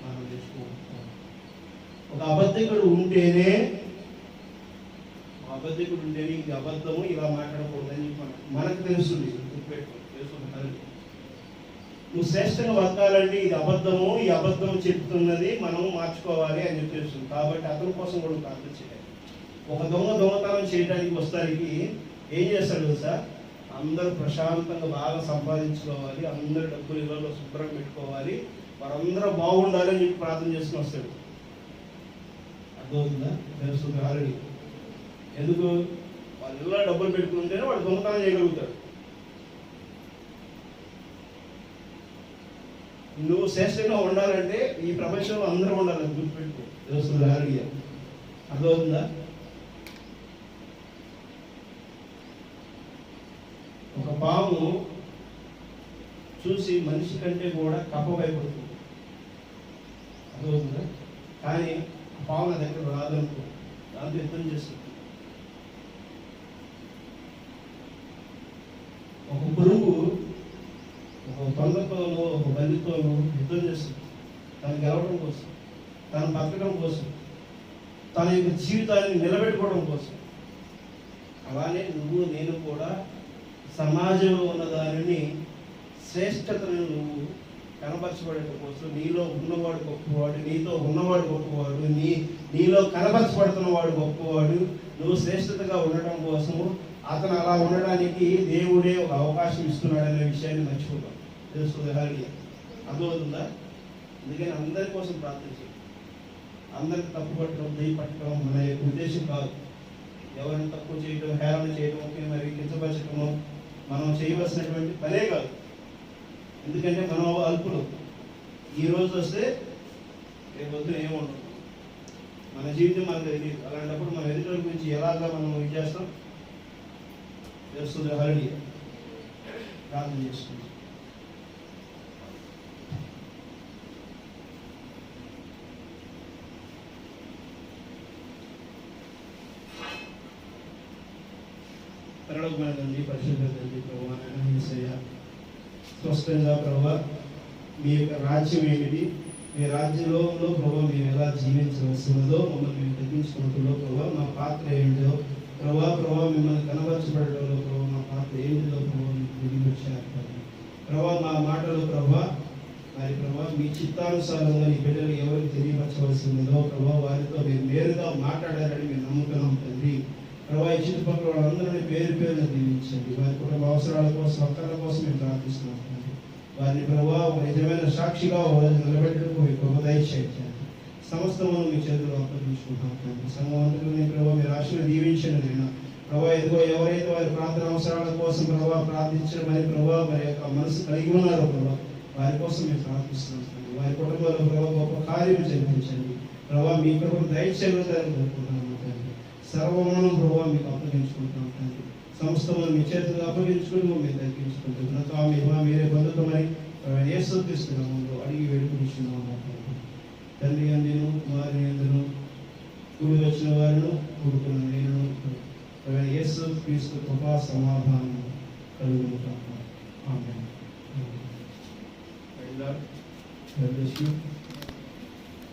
మనం నేర్చుకుంటాం. ఒక అబద్ధికుడు ఉంటేనే ఇది అబద్ధము, ఇలా మాట్లాడకూడదని మనకు తెలుస్తుంది. నువ్వు శ్రేష్టంగా బతకాలంటే ఇది అబద్ధము, ఈ అబద్ధం చెప్తున్నది మనం మార్చుకోవాలి అని చెప్పి తెలుస్తుంది. కాబట్టి అతని కోసం కూడా ప్రార్థన చేయాలి. ఒక దొంగతనం చేయడానికి వస్తానికి ఏం చేస్తాడు తెలుసా? అందరూ ప్రశాంతంగా బాగా సంపాదించుకోవాలి, అందరూ డబ్బులు ఇళ్ళలో శుభ్రం పెట్టుకోవాలి, వారందరూ బాగుండాలి అని చెప్పి ప్రార్థన చేసుకుని వస్తాడు. అర్థమవుతుందా? తెలుస్తుంది ఆల్రెడీ. ఎందుకు? వాళ్ళు ఇలా డబ్బులు పెట్టుకుంటేనే వాడు దొంగతనం చేయగలుగుతాడు. నువ్వు శ్రేష్టంగా ఉండాలంటే ఈ ప్రపంచంలో అందరూ ఉండాలని గుర్తుపెట్టుకో. తెలుస్తుంది ఆల్రెడీ. అర్థమవుతుందా? ఒక పాము చూసి మనిషి కంటే కూడా కప్ప భయపడుతుంది. అర్థమవుతుందా? కానీ పాము నా దగ్గర రాదనుకో, దాంతో యుద్ధం చేస్తుంది. ఒక పురుగు ఒక తొందరతోనూ ఒక బలితోనూ యుద్ధం చేస్తుంది. తను గెలవడం కోసం, తను బతకడం కోసం, తన యొక్క జీవితాన్ని నిలబెట్టుకోవడం కోసం. అలానే నువ్వు నేను కూడా సమాజంలో ఉన్న దానిని శ్రేష్టతను నువ్వు కనపరచబడటం కోసం, నీలో ఉన్నవాడు గొప్పవాడు, నీతో ఉన్నవాడు గొప్పవాడు, నీలో కనపరచబడుతున్న వాడు గొప్పవాడు, నువ్వు శ్రేష్టతగా ఉండటం కోసము అతను అలా ఉండడానికి దేవుడే ఒక అవకాశం ఇస్తున్నాడనే విషయాన్ని మర్చిపోతాం. తెలుస్తుంది హల్లెలూయా. అర్థమవుతుందా? అందుకని అందరి కోసం ప్రార్థన చేయండి. అందరికి తప్పు పట్టడం, దయ పట్టడం మన యొక్క ఉద్దేశం కాదు. ఎవరిని తక్కువ చేయడం, హేళన చేయడం, మరి కించపరచడము మనం చేయవలసినటువంటి పనే కాదు. ఎందుకంటే మనం అల్పులు. ఈరోజు వస్తే రేపు వద్దు ఏముండదు. మన జీవితం మనకు తెలియదు. అలాంటప్పుడు మన ఎదుటి గురించి ఎలాగా మనం ఇది చేస్తాం? తెలుస్తుంది హల్లెలూయా. ప్రార్థన చేసుకుంటాం. పరలోకమైన తండ్రి, పరిశుద్ధ తండ్రి, ప్రభువా, యేసయ్యా, స్పష్టంగా ప్రభువా మీ యొక్క రాజ్యం ఏమిటి, మీ రాజ్యంలో ప్రభువా మేము ఎలా జీవించవలసినదో మమ్మల్ని మేము తగ్గించుకుంటుందో ప్రభువా మా పాత్ర ఏమిటో ప్రభా మిమ్మల్ని కనబరచబడటంలో ప్రభావ మా పాత్ర ఏమిటో ప్రభావ మీకు వచ్చారు ప్రభా. మా మాటలు ప్రభా మరి ప్రభా మీ చిత్తానుసారంగా ఈ బిడ్డలు ఎవరికి తెలియపరచవలసిందో ప్రభా వారితో మీరు నేరుగా మాట్లాడారని మేము నమ్ముతున్నాం తండ్రి. ప్రభావ ఈ చుట్టుపక్కల వాళ్ళందరినీ పేరు పేరున దీవించండి. వారి కుటుంబ అవసరాల కోసం, అక్కర్ల కోసం మేము ప్రార్థిస్తున్నాం తండ్రి. వారిని ప్రభావ ఒక నిజమైన సాక్షిగా నిలబెట్టుకు మీ కృప దయచేయండి. సమస్తము మీ చేతుల్లో అప్పగించుకుంటాం తండ్రి. సంఘవంతులని ప్రభావ మీరు ఆశీర్వాదం దీవించండి నేను ప్రభావ. ఇదిగో ఎవరైతే వారి ప్రార్థన అవసరాల కోసం ప్రభావ ప్రార్థించడమని ప్రభావ మరి యొక్క మనసు కలిగి ఉన్నారో ప్రభావ, వారి కోసం మేము ప్రార్థిస్తున్నాం తండ్రి. వారి కుటుంబంలో ప్రభావ గొప్ప కార్యం జరిపించండి ప్రభావ. మీ కృపను దయచేయగలుగుతారని కోరుకుంటున్నాము తండ్రి. సర్వమానం ప్రభావ మీకు అప్పగించుకుంటున్నాం తండ్రి. సమస్తము మీ చేతులు అప్పగించుకుంటూ మీరు తగ్గించుకుంటున్నాం. మీరే పొందుతామని యేసుక్రీస్తు నామములో అడిగి వేడుకుంటున్నాము తండ్రి. నేను వారి ఎందును కూడి వచ్చిన వారిను కూడుకున్న నేను యేసుక్రీస్తు కృపా సమాధానం కలుగును కాక. ఆమేన్.